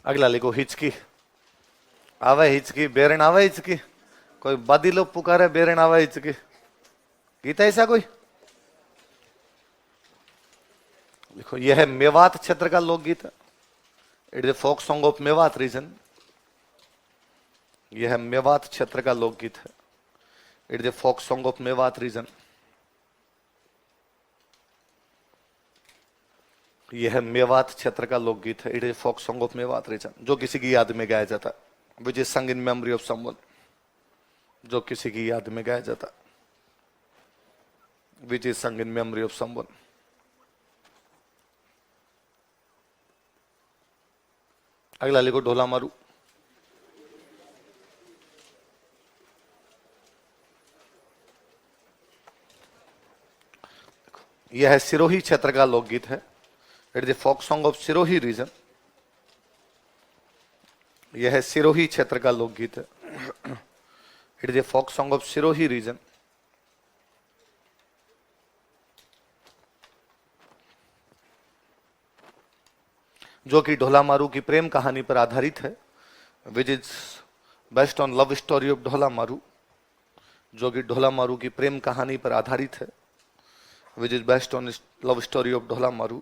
अगला लिखो हिचकी। आवे हिचकी बेरन आवे हिचकी, कोई बादी लोग पुकारे बेरन आवे हिचकी, गीत है ऐसा कोई। लिखो यह है मेवात क्षेत्र का लोकगीत है, it is a folk song of Mewat region. यह है मेवात क्षेत्र का लोकगीत है, it is a folk song of Mewat region. यह है मेवात क्षेत्र का लोकगीत है, it is a folk song of Mewat region, जो किसी की याद में गाया जाता है, विच इज संग इन मेमोरी ऑफ समवन, जो किसी की याद में गाया जाता है, विच इज संग इन मेमोरी ऑफ समवन। अगला लिखो ढोला मारू। यह है सिरोही क्षेत्र का लोकगीत है, it is a folk song of Sirohi region. यह है सिरोही क्षेत्र का लोकगीत है, it is a folk song of Sirohi region. जो कि ढोला मारू की प्रेम कहानी पर आधारित है, which is based on love story of Dhola Maru, जो कि ढोला मारू की प्रेम कहानी पर आधारित है, which is based on love story of Dhola Maru,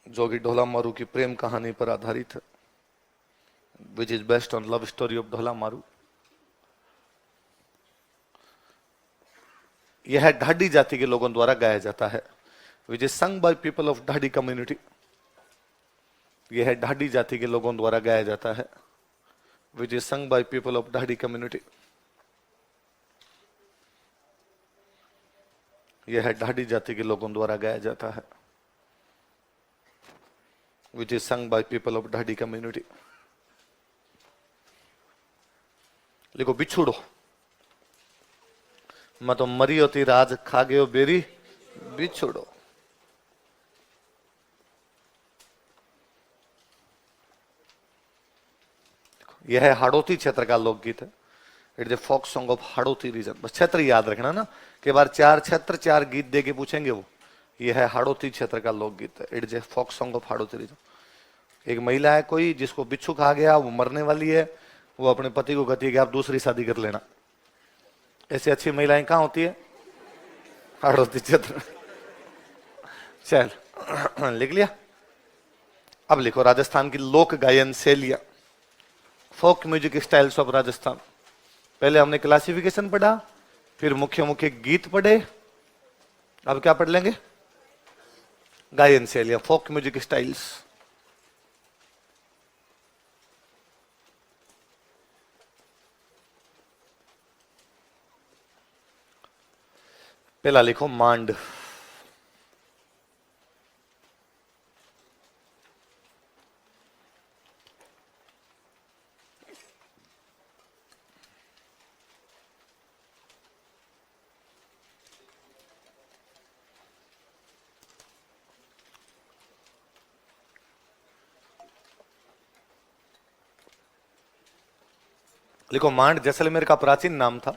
जो कि ढोला मारू की प्रेम कहानी पर आधारित है, which is based on love story of Dhola Maru. यह ढाडी जाति के लोगों द्वारा गाया जाता है, which is sung by people of Dhadhi community. यह ढाडी जाति के लोगों द्वारा गाया जाता है, which is sung by people of Dhadhi community. यह ढाडी जाति के लोगों द्वारा गाया जाता है, which is sung by people of Dhadhi community. लिखो बिछुड़ो, मैं तो मरी होती राज खा गयो बेरी बिछुड़ो। यह है हाड़ौती क्षेत्र का लोकगीत है। It is a folk song of Hadoti region. बस क्षेत्र याद रखना ना, कि बार 4 क्षेत्र 4 गीत दे के पूछेंगे वो। यह है हाड़ौती क्षेत्र का लोकगीत है। It is a folk song of Hadoti region. एक महिला है कोई जिसको बिच्छू खा गया, वो मरने वाली है, वो अपने पति को कहती है कि आप दूसरी शादी कर लेना। ऐसी अच्छी महिलाएं कहाँ होती है? हाड़ौती क्षेत्र। चल लिख लिया। अब लिखो राजस्थान की लोक गायन शैलियां, folk music styles of Rajasthan. पहले हमने क्लासिफिकेशन पढ़ा, फिर मुख्य मुख्य गीत पढ़े, अब क्या पढ़ लेंगे? गायन शैलियां, फोक म्यूजिक स्टाइल्स। पहला लिखो मांड। लिखो मांड जैसलमेर का प्राचीन नाम था।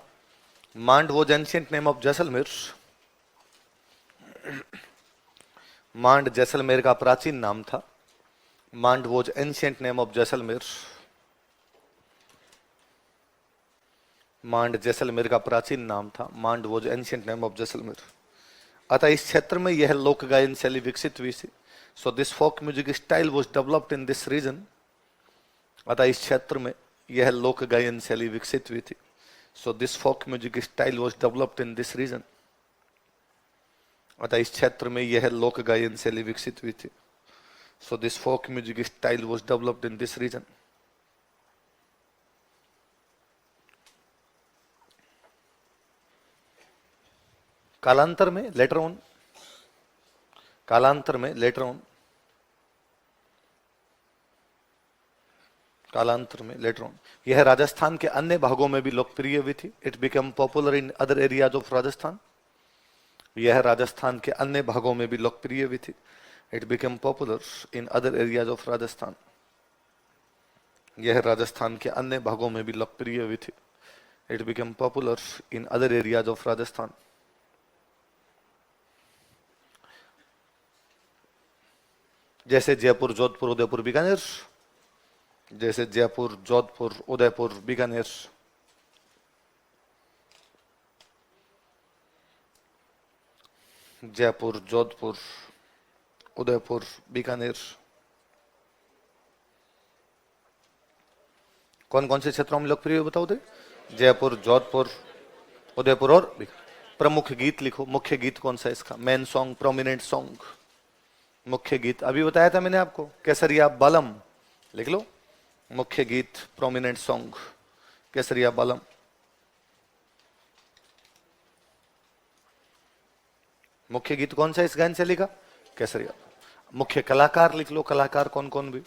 Mand was ancient name of Jaisalmer. Mand Jaisalmer का प्राचीन नाम था। Mand was ancient name of Jaisalmer. Mand Jaisalmer का प्राचीन नाम था। Mand was ancient name of Jaisalmer. अतः इस क्षेत्र में यह लोक गायन शैली विकसित हुई थी। So this folk music style was developed in this region. अतः इस क्षेत्र में यह लोक गायन शैली विकसित हुई थी। So this folk music style was developed in this region. अतः इस क्षेत्र में यह लोक गायन शैली विकसित हुई थी। So this folk music style was developed in this region. कालांतर में लेटर ऑन, कालांतर में लेटर ऑन, कालांतर में लेटर ऑन यह राजस्थान के अन्य भागों में भी लोकप्रिय हुई थी। It become popular in other areas of Rajasthan. यह राजस्थान के अन्य भागों में भी लोकप्रिय हुई थी। It become popular in other areas of Rajasthan. यह राजस्थान के अन्य भागों में भी लोकप्रिय हुई थी। It become popular in other areas of Rajasthan. जैसे जयपुर, जोधपुर, उदयपुर, बीकानेर। जैसे जयपुर, जोधपुर, उदयपुर, बीकानेर। जयपुर, जोधपुर, उदयपुर, बीकानेर। कौन कौन से क्षेत्रों में लोकप्रिय बताओ थे? जयपुर, जोधपुर, उदयपुर और प्रमुख गीत लिखो। मुख्य गीत कौन सा है इसका? Main song, prominent song. मुख्य गीत अभी बताया था मैंने आपको, केसरिया बालम। लिख लो, मुख्य गीत, प्रोमिनेंट सॉन्ग, केसरिया बालम। मुख्य गीत कौन सा इस गायन शैली का? केसरिया। मुख्य कलाकार लिख लो, कलाकार कौन कौन भी?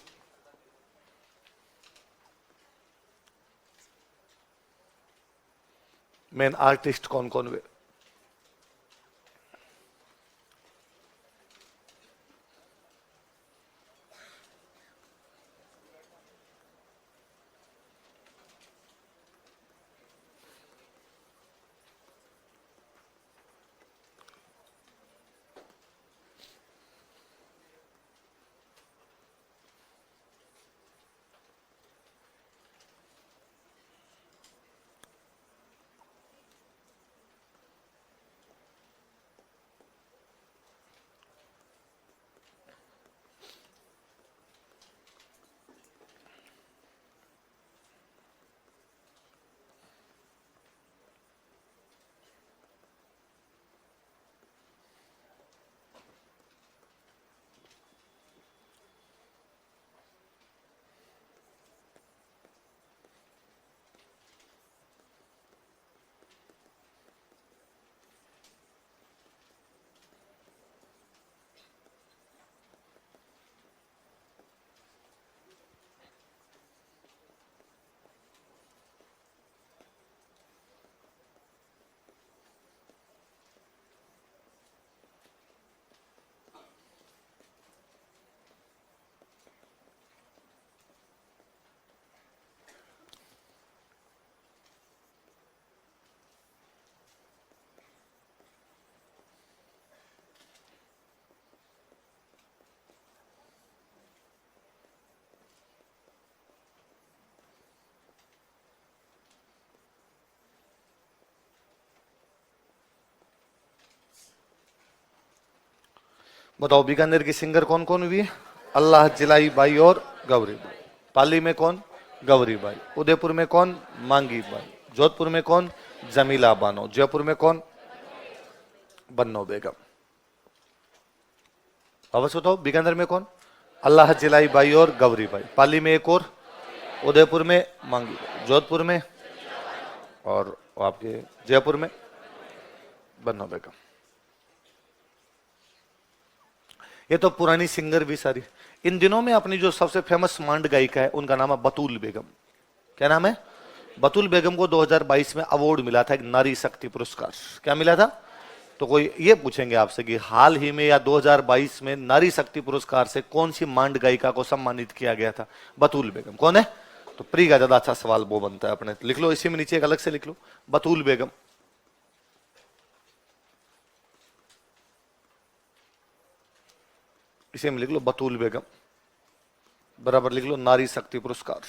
मेन आर्टिस्ट कौन कौन वे? बताओ बीकानेर की सिंगर कौन कौन हुई है? अल्लाह जिलाई बाई और गौरी बाई। पाली में कौन? गौरी बाई। उदयपुर में कौन? मांगी बाई। जोधपुर में कौन? जमीला बानो। जयपुर में कौन? बन्नो बेगम। वापस बताओ, बीकानेर में कौन? अल्लाह जिलाई बाई और गौरी बाई। पाली में एक और, उदयपुर में मांगी बाई। जोधपुर में और आपके जयपुर में बन्नो बेगम। ये तो पुरानी सिंगर भी सारी। इन दिनों में अपनी जो सबसे फेमस मांड गायिका है उनका नाम है बतूल बेगम। क्या नाम है? बतूल बेगम को 2022 में अवार्ड मिला था, एक नारी शक्ति पुरस्कार। क्या मिला था? तो कोई ये पूछेंगे आपसे कि हाल ही में या 2022 में नारी शक्ति पुरस्कार से कौन सी मांड गायिका को सम्मानित किया गया था? बतूल बेगम। कौन है? तो प्री का ज्यादा अच्छा सवाल वो बनता है अपने। लिख लो, इसी में नीचे एक अलग से लिख लो, बतूल बेगम। इसे में लिख लो बतूल बेगम, बराबर लिख लो नारी शक्ति पुरस्कार,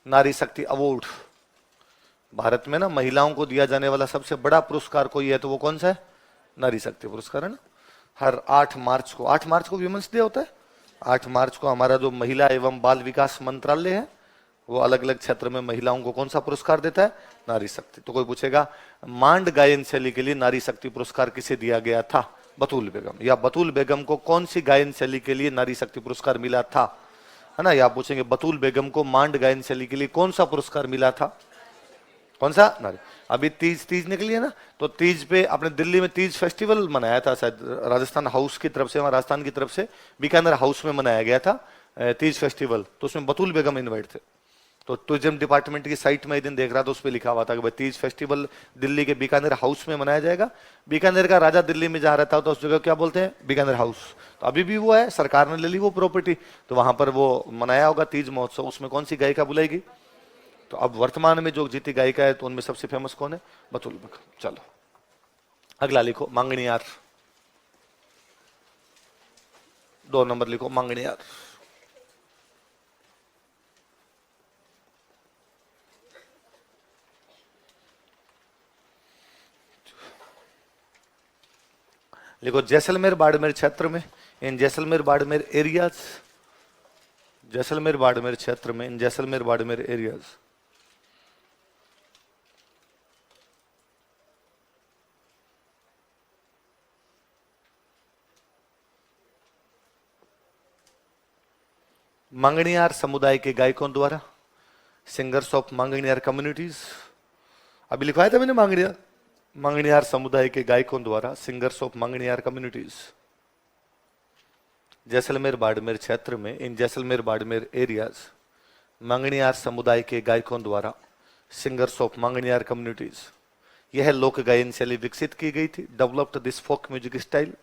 नारी शक्ति अवार्ड। भारत में ना महिलाओं को दिया जाने वाला सबसे बड़ा पुरस्कार कोई है तो वो कौन सा है? नारी शक्ति पुरस्कार है ना। हर 8 मार्च को, 8 मार्च को विमेंस डे होता है। 8 मार्च को हमारा जो महिला एवं बाल विकास मंत्रालय है वो अलग अलग क्षेत्र में महिलाओं को कौन सा पुरस्कार देता है? नारी शक्ति। तो कोई पूछेगा मांड गायन शैली के लिए नारी शक्ति पुरस्कार किसे दिया गया था? बतूल बेगम। या बतूल बेगम को कौन सी गायन शैली के लिए नारी शक्ति पुरस्कार मिला था, है ना। या पूछेंगे बतूल बेगम को मांड गायन शैली के लिए कौन सा पुरस्कार मिला था? कौन सा? नारी। अभी तीज निकली है ना, तो तीज पे अपने दिल्ली में तीज फेस्टिवल मनाया था शायद राजस्थान हाउस की तरफ से, वहां राजस्थान की तरफ से बीकानेर हाउस में मनाया गया था तीज फेस्टिवल। तो उसमें बतूल बेगम इनवाइट थे। तो टूरिज्म डिपार्टमेंट की साइट में एक दिन देख रहा था, उस पर लिखा हुआ था कि भाई तीज फेस्टिवल दिल्ली के बीकानेर हाउस में मनाया जाएगा। बीकानेर का राजा दिल्ली में जहाँ रहता होता उस जगह क्या बोलते हैं? बीकानेर हाउस। तो अभी भी वो है, सरकार ने ले ली वो प्रॉपर्टी, तो वहां पर वो मनाया होगा तीज महोत्सव। उसमें कौन सी गायिका बुलाएगी? तो अब वर्तमान में जो जीती गायिका है तो उनमें सबसे फेमस कौन है? बतूल बेगम। चलो अगला लिखो मांगणियार। 2 नंबर लिखो मांगणियार। लिखो जैसलमेर बाड़मेर क्षेत्र में, इन जैसलमेर बाड़मेर एरियाज, जैसलमेर बाड़मेर क्षेत्र में, इन जैसलमेर बाड़मेर एरियाज मांगणियार समुदाय के गायकों द्वारा, सिंगर्स ऑफ मांगणियार कम्युनिटीज। अभी लिखवाया था मैंने मांगणियार, मांगणियार समुदाय के गायकों द्वारा, singers of Manganiyar communities. Jaisalmer Barmer क्षेत्र में, इन जैसलमेर बाड़मेर एरियाज, मांगणियार समुदाय के गायकों द्वारा, सिंगर्स ऑफ मांगणियार कम्युनिटीज। यह लोक गायन शैली विकसित की गई थी, developed this folk music style.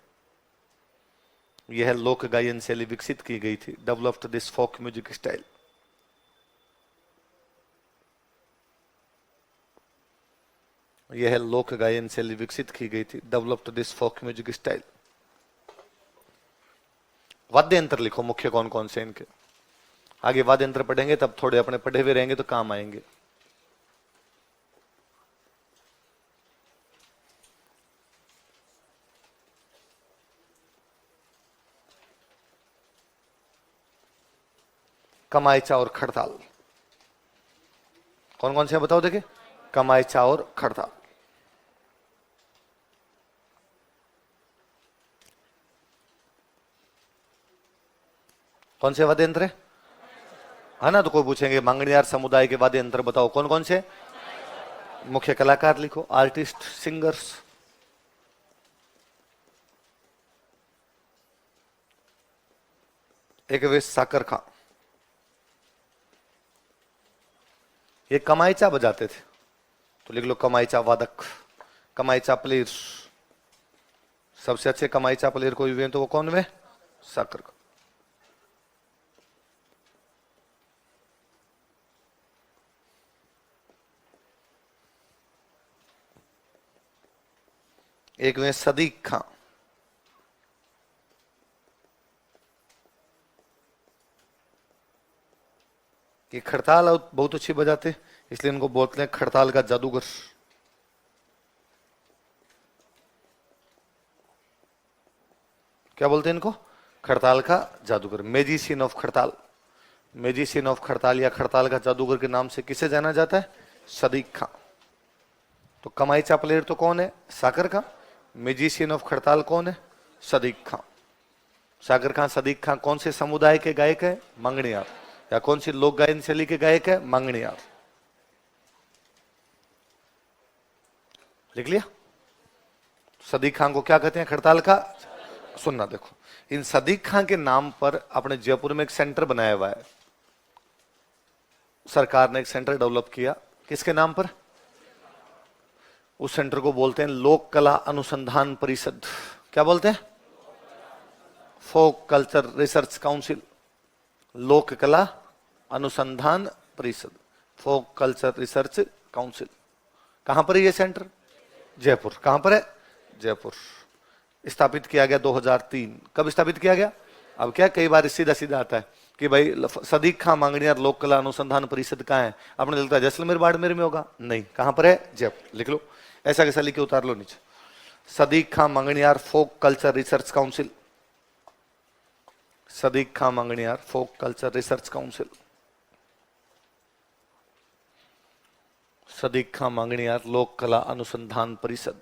यह लोक गायन शैली विकसित की गई थी, developed this folk music style. यह लोक गायन शैली विकसित की गई थी, developed this folk music style. वाद्य यंत्र लिखो मुख्य कौन कौन से इनके। आगे वाद्य यंत्र पढ़ेंगे तब थोड़े अपने पढ़े हुए रहेंगे तो काम आएंगे। कमाईचा और खड़ताल। कौन कौन से हैं बताओ देखे? कमाईचा और खड़ताल। कौन से वाद्य यंत्र है ना। तो कोई पूछेंगे मांगणियार समुदाय के वाद्य यंत्र बताओ कौन कौन से। मुख्य कलाकार लिखो, आर्टिस्ट, सिंगर्स। एक वे साकर खां, ये कमाईचा बजाते थे, तो लिख लो कमाईचा वादक, कमाईचा प्लेयर। सबसे अच्छे कमाईचा प्लेयर कोई हुए तो वो कौन हुए? साकर खां। एक में सदीक खां, ये खड़ताल बहुत अच्छी बजाते इसलिए इनको बोलते हैं खड़ताल का जादूगर। क्या बोलते हैं इनको? खड़ताल का जादूगर, मैजिशियन ऑफ खड़ताल। मैजिशियन ऑफ खड़ताल या खड़ताल का जादूगर के नाम से किसे जाना जाता है? सदीक खां। तो कमाईचा प्लेयर तो कौन है? साकर खां। मैजिशियन ऑफ खड़ताल कौन है? सदीक खां। सागर खां, सदीक खां कौन से समुदाय के गायक है? मंगणियार। या कौन सी लोक गायन शैली के गायक है? मंगणियार। लिख लिया? सदीक खां को क्या कहते हैं? खड़ताल का। सुनना देखो, इन सदीक खां के नाम पर अपने जयपुर में एक सेंटर बनाया हुआ है। सरकार ने एक सेंटर डेवलप किया, किसके नाम पर? उस सेंटर को बोलते हैं लोक कला अनुसंधान परिषद। क्या बोलते हैं? Folk culture research council. लोक कला अनुसंधान परिषद, फोक कल्चर रिसर्च काउंसिल। कहां पर है ये सेंटर? जयपुर। कहां पर है? जयपुर। स्थापित किया गया 2003। कब स्थापित किया गया? अब क्या कई बार सीधा सीधा आता है कि भाई सदीक खां मंगणियार लोक कला अनुसंधान परिषद कहाँ है? आपने लगता है जैसलमेर बाड़मेर में होगा, नहीं। कहां पर है? जयपुर। लिख लो, ऐसा कैसा लिख के उतार लो नीचे। Sadiq Khan Manganiyar folk culture research council. Sadiq Khan Manganiyar folk culture research council. Sadiq Khan Manganiyar लोक कला अनुसंधान परिषद।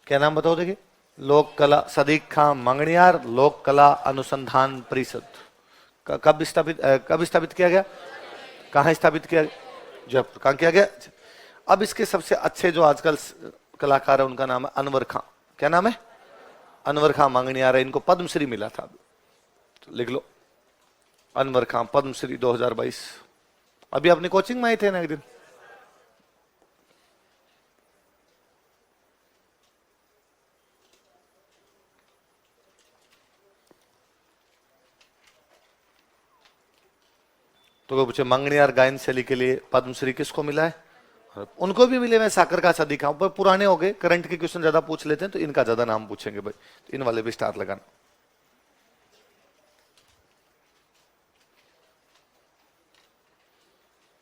क्या नाम बताओ? देखिए, लोक कला सदीक खां मंगणियार लोक कला अनुसंधान परिषद। कब स्थापित किया गया? कहाँ स्थापित किया गया? जयपुर। कहाँ किया गया? अब इसके सबसे अच्छे जो आजकल कलाकार है उनका नाम है अनवर खां। क्या नाम है? अनवर खां मंगणियार है। इनको पद्मश्री मिला था। तो लिख लो, अनवर खां पद्मश्री 2022। अभी अपनी कोचिंग में आए थे ना एक दिन। तो वो पूछे मंगणियार गायन शैली के लिए पद्मश्री किसको मिला है? उनको भी मिले। मैं साकर का सदीक खां पर पुराने हो गए, करंट के क्वेश्चन ज्यादा पूछ लेते हैं तो इनका ज्यादा नाम पूछेंगे भाई, तो इन वाले भी स्टार लगाना।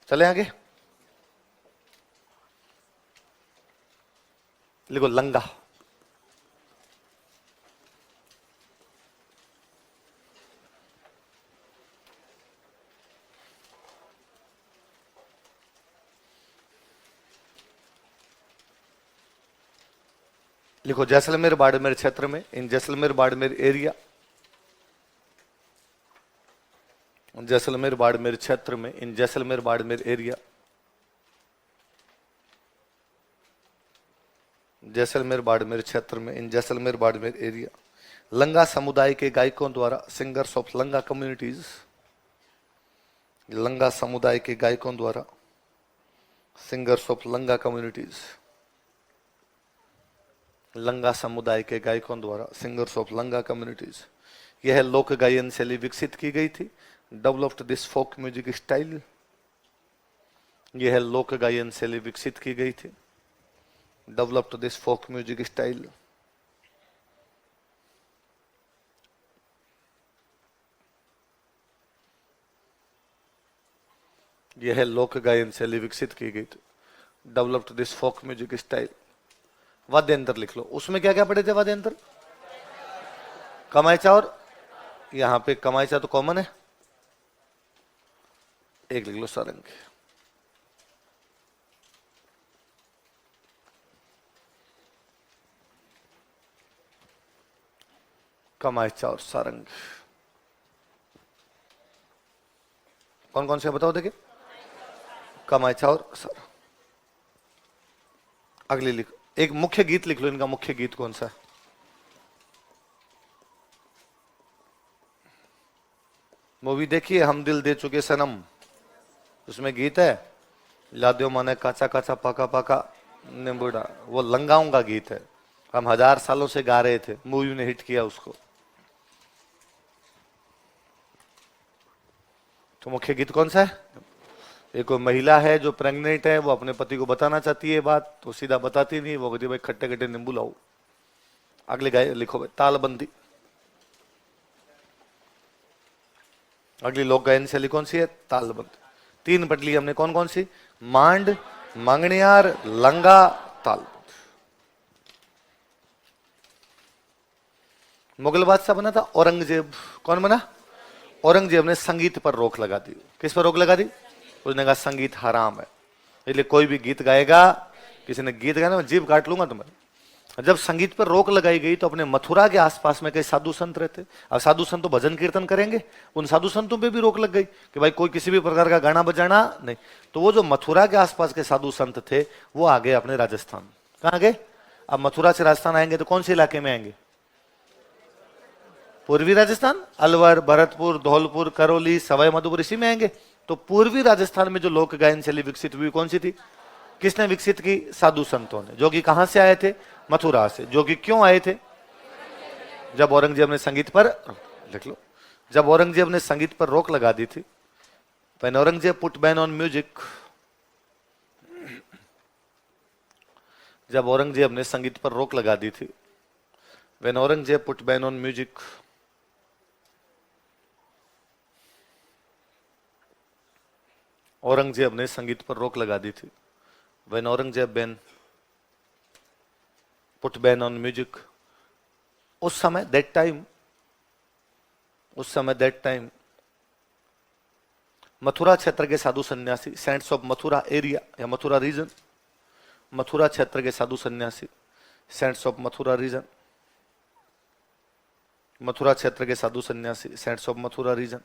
चले आगे। लिखो लंगा। लिखो जैसलमेर बाड़मेर क्षेत्र में, इन जैसलमेर बाड़मेर एरिया, जैसलमेर बाड़मेर क्षेत्र में, इन जैसलमेर बाड़मेर एरिया, जैसलमेर बाड़मेर क्षेत्र में, इन जैसलमेर बाड़मेर एरिया, लंगा समुदाय के गायकों द्वारा, सिंगर्स ऑफ लंगा कम्युनिटीज, लंगा समुदाय के गायकों द्वारा, सिंगर्स ऑफ लंगा कम्युनिटीज, लंगा समुदाय के गायकों द्वारा, सिंगर्स ऑफ लंगा कम्युनिटीज, यह लोक गायन शैली विकसित की गई थी। Developed this folk music style, यह लोक गायन शैली विकसित की गई थी। Developed this folk music style, यह लोक गायन शैली विकसित की गई थी। Developed this folk music style. वाद्यंत्र लिख लो, उसमें क्या क्या पढ़े थे वाद्यंत्र? कमाईचा, और यहां पे कमाईचा तो कॉमन है, एक लिख लो सारंग। कमाईचा और सारंग कौन कौन से बताओ? देखिए, कमाईचा और सारंग। अगली लिखो, एक मुख्य गीत लिख लो, इनका मुख्य गीत कौन सा है? मूवी देखिए हम दिल दे चुके सनम, उसमें गीत है लाद्यो माने काचा काचा पाका पाका नींबूडा, वो लंगाओं का गीत है। हम 1000 सालों से गा रहे थे, मूवी ने हिट किया उसको। तो मुख्य गीत कौन सा है? एक कोई महिला है जो प्रेग्नेंट है, वो अपने पति को बताना चाहती है बात, तो सीधा बताती नहीं, वो कहती भाई खट्टे खट्टे नींबू लाओ। अगले गाय लिखो भाई तालबंदी। अगली लोक गायन शैली कौन सी है? तालबंदी। 3 पटली हमने कौन कौन सी? मांड, मंगनियार, लंगा, ताल। मुगल बादशाह बना था औरंगजेब। कौन बना? औरंगजेब ने संगीत पर रोक लगा दी। किस पर रोक लगा दी? उसने कहा संगीत हराम है, इसलिए कोई भी गीत गाएगा, किसी ने गीत गाया मैं जीभ काट लूंगा तुम्हारे। जब संगीत पर रोक लगाई गई तो अपने मथुरा के आसपास में कई साधु संत रहते। अब साधु संत तो भजन कीर्तन करेंगे, उन साधु संतों पे भी रोक लग गई कि भाई कोई किसी भी प्रकार का गाना बजाना नहीं। तो वो जो मथुरा के आसपास के साधु संत थे वो आ गए अपने राजस्थान। कहाँ गए? अब मथुरा से राजस्थान आएंगे तो कौन से इलाके में आएंगे? पूर्वी राजस्थान, अलवर, भरतपुर, धौलपुर, करौली, सवाई माधोपुर, इसी में आएंगे। तो पूर्वी राजस्थान में जो लोक गायन शैली विकसित हुई कौन सी थी? किसने विकसित की? साधु संतों ने, जो कि कहां से आए थे? मथुरा से। जो कि क्यों आए थे? जब औरंगजेब ने संगीत पर, लिख लो, जब औरंगजेब ने संगीत पर रोक लगा दी थी, when Aurangzeb put ban on music, जब औरंगजेब ने संगीत पर रोक लगा दी थी, when Aurangzeb put ban on music, Aurangzeb ने संगीत पर रोक लगा दी थी, when Aurangzeb ban put ban on music, उस समय दैट टाइम मथुरा क्षेत्र के साधु सन्यासी, सेंट्स ऑफ मथुरा एरिया या मथुरा रीजन, मथुरा क्षेत्र के साधु सन्यासी, saints of Mathura region, Mathura क्षेत्र के साधु सन्यासी, सेंट्स ऑफ मथुरा रीजन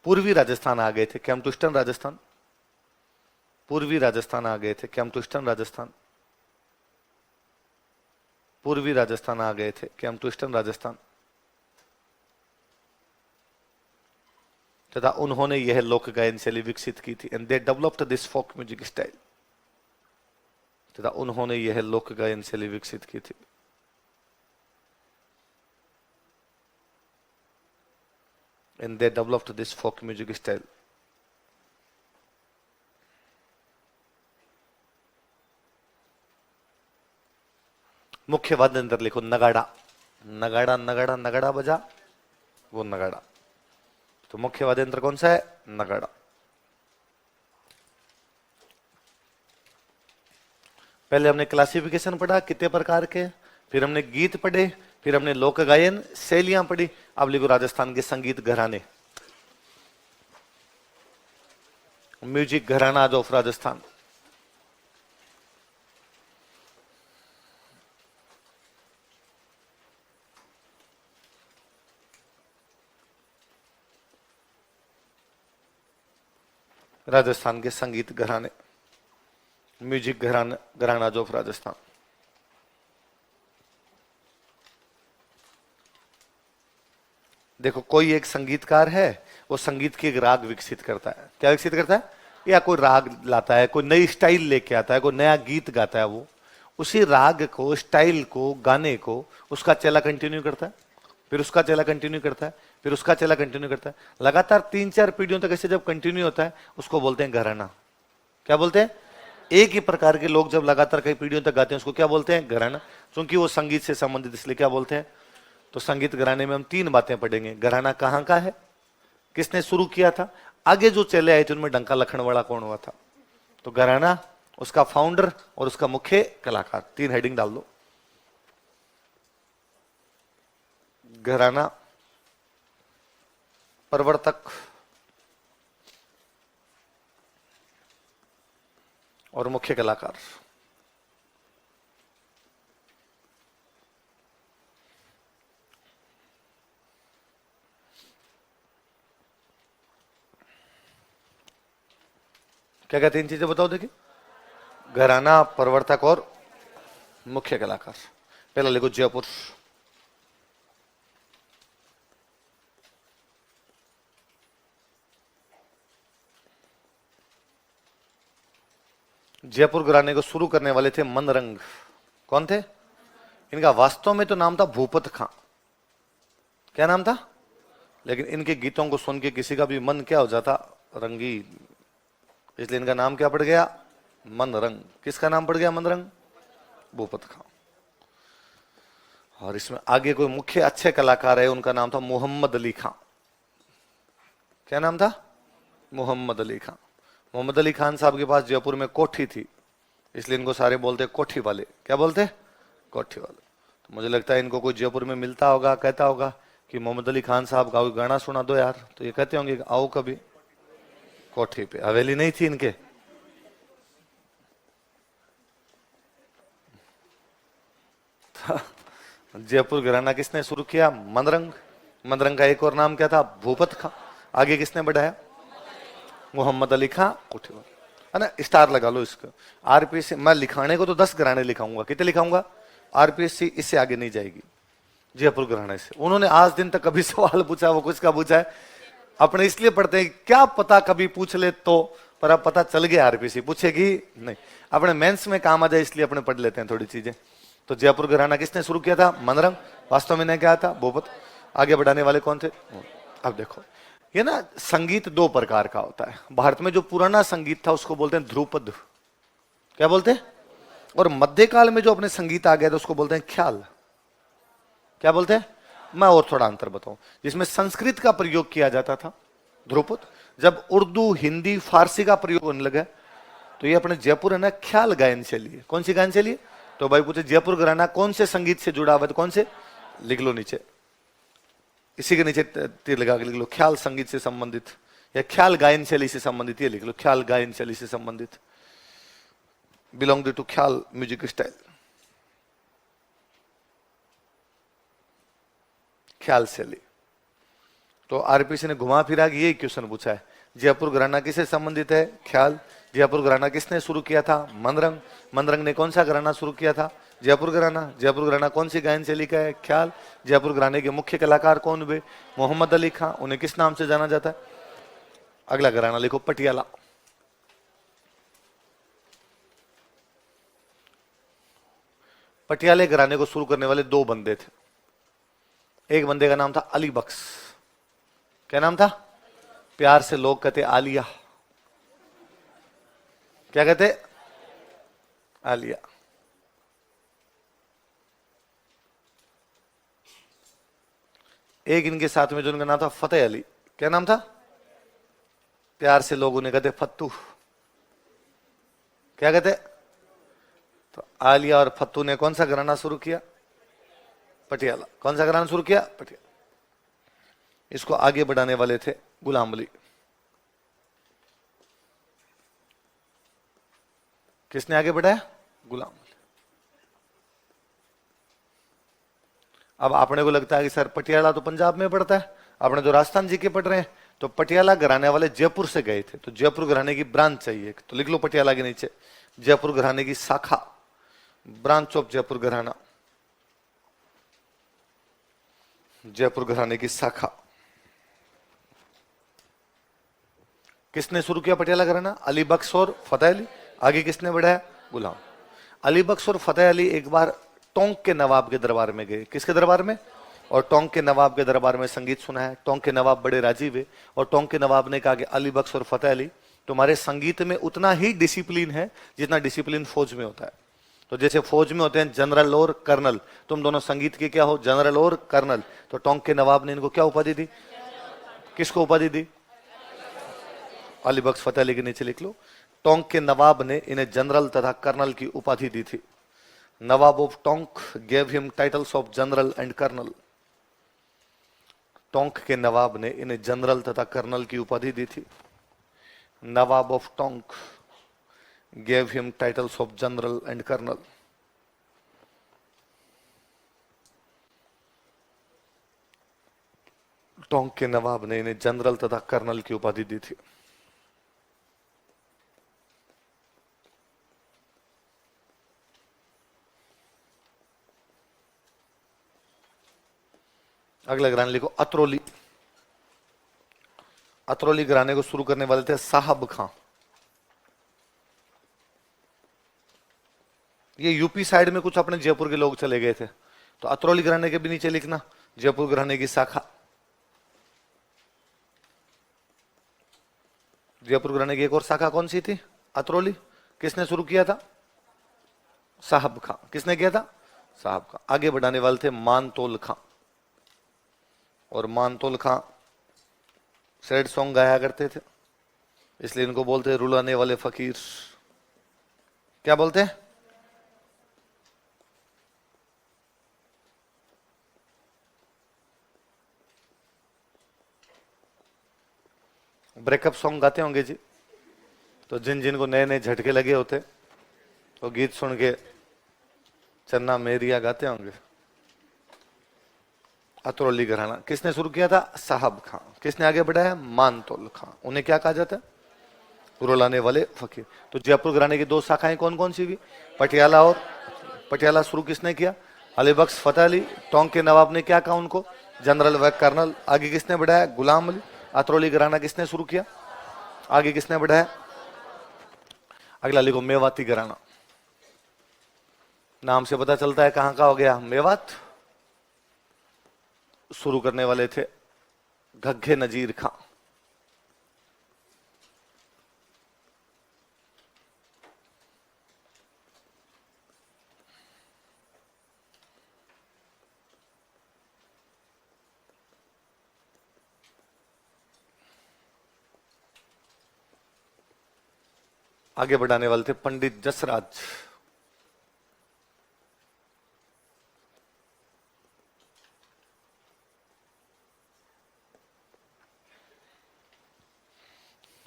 पूर्वी राजस्थान आ गए थे। कैम्पटूस्टन राजस्थान, पूर्वी राजस्थान आ गए थे। कैम्पटूस्टन राजस्थान, पूर्वी राजस्थान आ गए थे। कैम्पटूस्टन राजस्थान, तथा उन्होंने यह लोक गायन शैली विकसित की थी। And they developed this folk music style, तथा उन्होंने यह लोक गायन शैली विकसित की थी। And they developed this folk music style. मुख्य वाद्य यंत्र लिखो नगाड़ा। नगाड़ा नगाड़ा नगाड़ा बजा, वो नगाड़ा। तो मुख्य वाद्य यंत्र कौन सा है? नगाड़ा। पहले हमने क्लासिफिकेशन पढ़ा कितने प्रकार के, फिर हमने गीत पढ़े, फिर हमने लोक गायन शैलियां पढ़ी। अब लिखो राजस्थान के संगीत घराने, म्यूजिक घराना ऑफ राजस्थान। राजस्थान के संगीत घराने, म्यूजिक घराना ऑफ राजस्थान। देखो कोई एक संगीतकार है, वो संगीत की एक राग विकसित करता है। क्या विकसित करता है? या कोई राग लाता है, कोई नई स्टाइल लेके आता है, कोई नया गीत गाता है। वो उसी राग को, स्टाइल को, गाने को उसका चेला कंटिन्यू करता है, फिर उसका चेला कंटिन्यू करता है, फिर उसका चेला कंटिन्यू करता है। लगातार 3-4 पीढ़ियों तक ऐसे जब कंटिन्यू होता है उसको बोलते हैं घराना। क्या बोलते हैं? एक ही प्रकार के लोग जब लगातार कई पीढ़ियों तक गाते हैं उसको क्या बोलते हैं? घराना। क्योंकि वो संगीत से संबंधित, इसलिए क्या बोलते हैं? तो संगीत घराने में हम 3 बातें पढ़ेंगे। घराना कहाँ का है, किसने शुरू किया था, आगे जो चले आए थे उनमें डंका लखनवाला कौन हुआ था। तो घराना, उसका फाउंडर और उसका मुख्य कलाकार, 3 हेडिंग डाल दो। घराना, प्रवर्तक और मुख्य कलाकार। क्या क्या 3 चीजें बताओ? देखिए, घराना, प्रवर्तक और मुख्य कलाकार। पहला लिखो जयपुर। जयपुर घराने को शुरू करने वाले थे मनरंग। कौन थे? इनका वास्तव में तो नाम था भूपत खां। क्या नाम था? लेकिन इनके गीतों को सुन के किसी का भी मन क्या हो जाता, रंगीन। इसलिए इनका नाम क्या पड़ गया, मनरंग। किसका नाम पड़ गया, मनरंग, भूपत खां। और इसमें आगे कोई मुख्य अच्छे कलाकार है, उनका नाम था मोहम्मद अली खां। क्या नाम था, मोहम्मद अली खां। मोहम्मद अली खान साहब के पास जयपुर में कोठी थी, इसलिए इनको सारे बोलते कोठी वाले। क्या बोलते, कोठी वाले। तो मुझे लगता है इनको कोई जयपुर में मिलता होगा, कहता होगा कि मोहम्मद अली खान साहब का कोई गाना सुना दो यार, तो ये कहते होंगे आओ कभी कोठी पे। हवेली नहीं थी इनके। जयपुर घराना किसने शुरू किया, मनरंग। मनरंग का एक और नाम क्या था, भूपत खां। आगे किसने बढ़ाया, मोहम्मद अली खां कोठी वाले, है ना। स्टार लगा लो इसका। आरपीएससी मैं लिखाने को तो 10 घराने लिखाऊंगा, कितने लिखाऊंगा, आरपीएससी इससे आगे नहीं जाएगी जयपुर घराने से। उन्होंने आज दिन तक कभी सवाल पूछा, वो कुछ का पूछा है, अपने इसलिए पढ़ते हैं क्या पता कभी पूछ ले तो, पर अब पता चल गया आरपीएससी पूछेगी नहीं, अपने मेंस में काम आ जाए इसलिए अपने पढ़ लेते हैं थोड़ी चीजें। तो जयपुर घराना किसने शुरू किया था, मनरंग। वास्तव में क्या था, भूपत। आगे बढ़ाने वाले कौन थे। अब देखो ये ना, संगीत दो प्रकार का होता है। भारत में जो पुराना संगीत था उसको बोलते हैं ध्रुपद। क्या बोलते हैं, और मध्यकाल में जो अपने संगीत आ गया था उसको बोलते हैं ख्याल। क्या बोलते हैं, मैं और थोड़ा अंतर बताऊं। जिसमें संस्कृत का प्रयोग किया जाता था ध्रुपद, जब उर्दू हिंदी फारसी का प्रयोग होने लगा तो ये अपने जयपुर है ना ख्याल गायन शैली है। कौन सी गायन शैली, तो भाई पूछे जयपुर घराना कौन से संगीत से जुड़ा हुआ है, तो कौन से, लिख लो नीचे, इसी के नीचे तीर लगा के लिख लो, ख्याल संगीत से संबंधित या ख्याल गायन शैली से संबंधित, ये लिख लो, ख्याल गायन शैली से संबंधित, बिलोंग टू ख्याल म्यूजिक स्टाइल, ख्याल शैली। तो आरपीसी ने घुमा फिरा के यही क्वेश्चन पूछा है, जयपुर घराना किससे संबंधित है, ख्याल। जयपुर घराना किसने शुरू किया था, मनरंग। मनरंग ने कौन सा घराना शुरू किया था, जयपुर घराना। जयपुर घराना कौन सी गायन शैली का है, ख्याल। जयपुर घराने के मुख्य कलाकार कौन हुए, मोहम्मद अली खां। उन्हें किस नाम से जाना जाता है। अगला घराना लिखो, पटियाला। पटियाले घराने को शुरू करने वाले दो बंदे थे। एक बंदे का नाम था अली बख्श। क्या नाम था, प्यार से लोग कहते आलिया। क्या कहते, आलिया। एक इनके साथ में जो उनका नाम था फतेह अली। क्या नाम था, प्यार से लोग उन्हें कहते फत्तू। क्या कहते, तो आलिया और फत्तू ने कौन सा घराना शुरू किया, पटियाला। कौन सा घराना शुरू किया, पटियाला। इसको आगे बढ़ाने वाले थे गुलाम अली। किसने आगे बढ़ाया, गुलाम अली। अब आपने को लगता है कि सर पटियाला तो पंजाब में पड़ता है, आपने तो राजस्थान जी के पढ़ रहे हैं, तो पटियाला घराने वाले जयपुर से गए थे, तो जयपुर घराने की ब्रांच चाहिए, तो लिख लो पटियाला के नीचे जयपुर घराने की शाखा, ब्रांच ऑफ जयपुर घराना, जयपुर घराने की शाखा। किसने शुरू किया पटियाला घराना, अली बख्श और फतेह अली। आगे किसने बढ़ाया, गुलाम अली बख्श और फतेह अली एक बार टोंक के नवाब के दरबार में गए। किसके दरबार में, और टोंक के नवाब के दरबार में संगीत सुना है। टोंक के नवाब बड़े राजी हुए और टोंक के नवाब ने कहा कि अली बख्श और फतेह अली, तुम्हारे संगीत में उतना ही डिसिप्लिन है जितना डिसिप्लिन फौज में होता है। तो जैसे फौज में होते हैं जनरल और कर्नल, तुम दोनों संगीत के क्या हो, जनरल और कर्नल। तो टोंक के नवाब ने इनको क्या उपाधि दी, किसको उपाधि दी, अली बख्श फतेह अली के नीचे लिख लो, टोंक के नवाब ने इन्हें जनरल तथा कर्नल की उपाधि दी थी। Nawab of Tonk gave him titles of general and colonel. Tonk के नवाब ने इन्हें जनरल तथा कर्नल की उपाधि दी थी। Nawab of Tonk gave him titles of general and colonel. Tonk के नवाब ने इन्हें जनरल तथा कर्नल की उपाधि दी थी। अगला घराना लिखो, अतरौली। अतरौली घराने को शुरू करने वाले थे साहब खां। ये यूपी साइड में कुछ अपने जयपुर के लोग चले गए थे, तो अतरौली घराने के भी नीचे लिखना जयपुर घराने की शाखा। जयपुर घराने की एक और शाखा कौन सी थी? अतरौली। किसने शुरू किया था? साहब खां। किसने किया था? साहब खां। आगे बढ़ाने वाले थे मानतोल खां, और मानतोल खां सैड सॉन्ग गाया करते थे, इसलिए इनको बोलते हैं रुलाने वाले फकीर। क्या बोलते हैं? ब्रेकअप सॉन्ग गाते होंगे जी। तो जिन जिन को नए नए झटके लगे होते तो गीत सुन के चन्ना मेरिया गाते होंगे। अतरौली घराना किसने शुरू किया था? साहब खां। किसने आगे बढ़ाया? मानतोल खां। उन्हें क्या कहा जाता है? रुलाने वाले फकीर। तो जयपुर घराने की दो शाखाएं कौन कौन सी भी? पटियाला और पटियाला शुरू किसने किया? अली बख्श फतेह अली। टोंक के नवाब ने क्या कहा उनको? जनरल व कर्नल। आगे किसने बढ़ाया? गुलाम अली। अतरौली घराना किसने शुरू किया? आगे किसने बढ़ाया? अगला लिखो मेवाती घराना। नाम से पता चलता है कहां का हो गया मेवात। शुरू करने वाले थे घग्घे नजीर खां। आगे बढ़ाने वाले थे पंडित जसराज।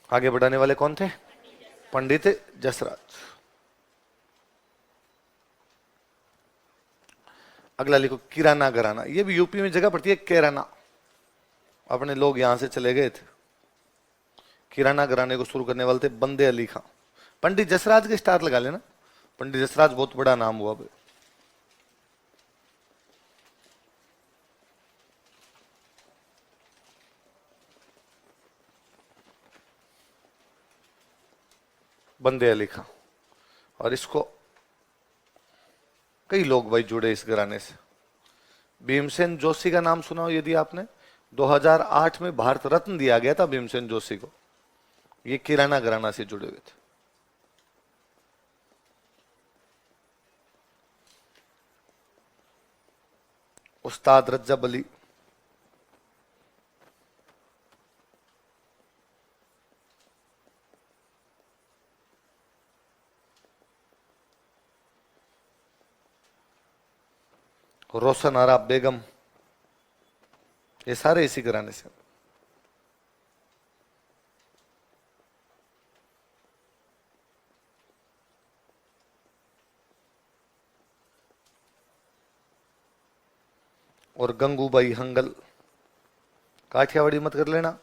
आगे बढ़ाने वाले कौन थे? पंडित जसराज। अगला लिखो किराना घराना। ये भी यूपी में जगह पड़ती है कैराना, अपने लोग यहां से चले गए थे। किराना घराने को शुरू करने वाले थे बंदे अली खां। पंडित जसराज के स्टार लगा लेना, पंडित जसराज बहुत बड़ा नाम हुआ भाई। बंदे अली खां। और इसको कई लोग भाई जुड़े इस घराने से। भीमसेन जोशी का नाम सुना हो यदि आपने? 2008 में भारत रत्न दिया गया था भीमसेन जोशी को। ये किराना घराना से जुड़े हुए थे। उस्ताद रज्जब अली। रोशन आरा बेगम। ये सारे इसी घराने से। और गंगूबाई हंगल। काठियावाड़ी मत कर लेना।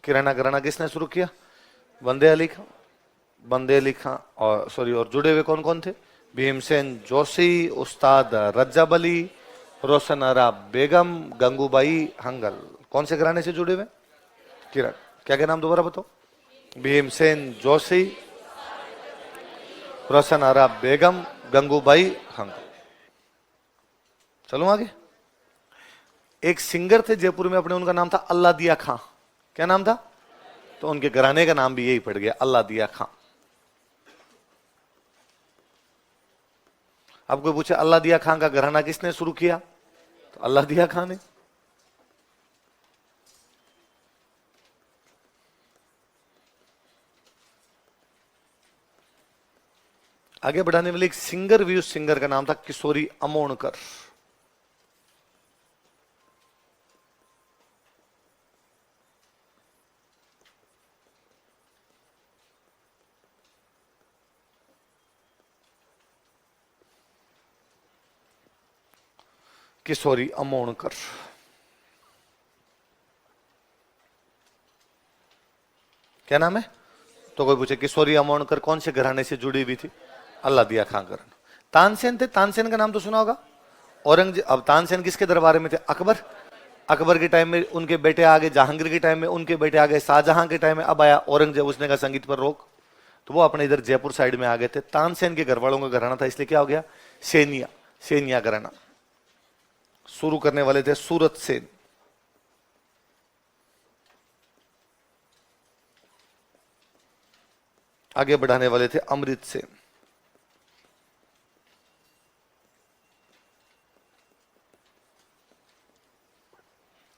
किराना घराना किसने शुरू किया? बंदे अली खां। बंदे अली खां और सॉरी, और जुड़े हुए कौन कौन थे? भीमसेन जोशी, उस्ताद रज्जब अली, रोशन आरा बेगम, गंगूबाई हंगल। कौन से घराने से जुड़े हुए? किरण। क्या क्या नाम दोबारा बताओ? भीमसेन जोशी, रोशन आरा बेगम, गंगूबाई हंगल। चलो आगे। एक सिंगर थे जयपुर में अपने, उनका नाम था अल्लाह दिया खां। क्या नाम था? तो उनके घराने का नाम भी यही पड़ गया, अल्लाह दिया खां। अब कोई पूछे अल्लाह दिया खां का घराना किसने शुरू किया? तो अल्लाह दिया खां ने। आगे बढ़ाने वाले एक सिंगर भी, उस सिंगर का नाम था किशोरी अमोणकर। किशोरी अमोणकर। क्या नाम है? तो कोई पूछे किशोरी अमोणकर कौन से घराने से जुड़ी हुई थी? अल्लाह दिया खां घराना। तानसेन थे, तानसेन का नाम तो सुना होगा। औरंगजेब। अब तानसेन किसके दरबार में थे? अकबर। अकबर के टाइम में उनके बेटे आ गए, जहांगीर के टाइम में उनके बेटे आ गए, शाहजहां के टाइम में अब आया औरंगजेब, उसने कहा संगीत पर रोक, तो वो अपने इधर जयपुर साइड में आ गए थे। तानसेन के घर वालों का घराना था, इसलिए क्या हो गया, सेनिया, सेनिया घराना। शुरू करने वाले थे सूरत सेन, आगे बढ़ाने वाले थे अमृत सेन।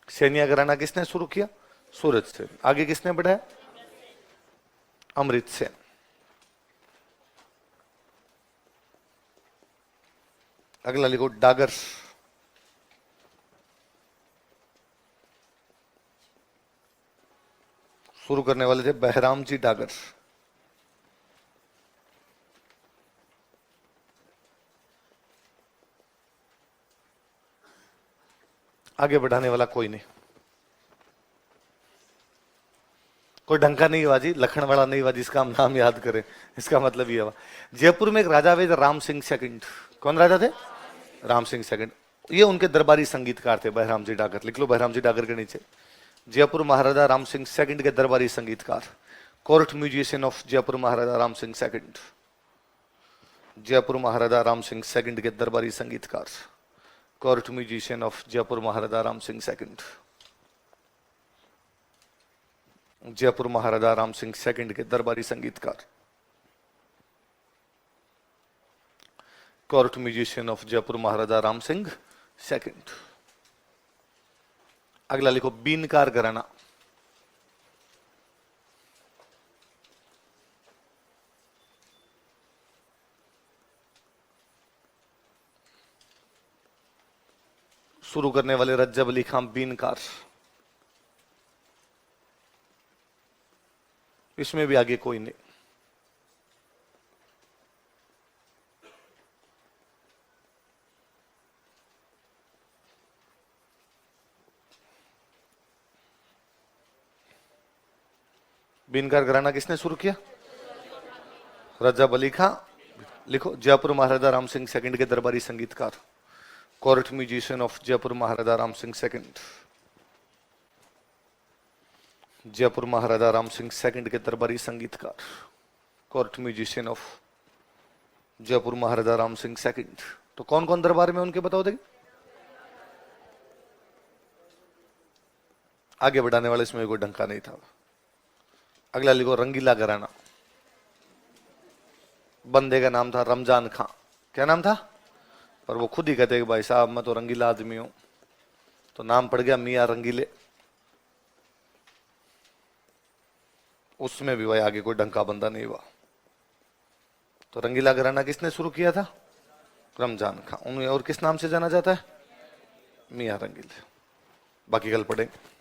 सेनिया घराना किसने शुरू किया, सूरत सेन। आगे किसने बढ़ाया, अमृत सेन। अगला लिखो डागर, शुरू करने वाले थे बहराम जी डागर। आगे बढ़ाने वाला कोई नहीं, कोई ढंका नहीं हुआ जी, लखन वाला नहीं हुआ जिसका हम नाम याद करें, इसका मतलब ये हुआ। जयपुर में एक राजा हुए थे राम सिंह सेकंड। कौन राजा थे, राम सिंह सेकंड। ये उनके दरबारी संगीतकार थे, बहराम जी डागर, लिख लो बहराम जी डागर के नीचे। जयपुर महाराजा राम सिंह सेकंड के दरबारी संगीतकार, court musician of Jaipur Maharaja Ram Singh second. Jaipur Maharaja Ram Singh second के दरबारी संगीतकार, court musician of Jaipur Maharaja Ram Singh second. Jaipur Maharaja Ram Singh second के दरबारी संगीतकार, court musician of Jaipur Maharaja Ram Singh second. अगला लिखो बीनकार घराना, शुरू करने वाले रज्जब अली खान बीनकार। इसमें भी आगे कोई नहीं। बीनकार घराना किसने शुरू किया, रज्जब अली खां। लिखो जयपुर महाराजा राम सिंह सेकंड के दरबारी संगीतकार, court musician of Jaipur Maharaja Ram Singh second. Jaipur Maharaja Ram Singh second के दरबारी संगीतकार, court musician of Jaipur Maharaja Ram Singh second. तो कौन कौन दरबार में उनके बताओ देखिए, आगे बढ़ाने वाले इसमें कोई ढंका नहीं था। अगला लिखो रंगीला घराना, बंदे का नाम था रमजान खां। क्या नाम था, पर वो खुद ही कहते कि भाई साहब मैं तो रंगीला आदमी हूं, तो नाम पड़ गया मियां रंगीले। उसमें भी भाई आगे कोई डंका बंदा नहीं हुआ। तो रंगीला घराना किसने शुरू किया था, रमजान खां। उन्हें और किस नाम से जाना जाता है, मियां रंगीले। बाकी कल पढ़ेंगे।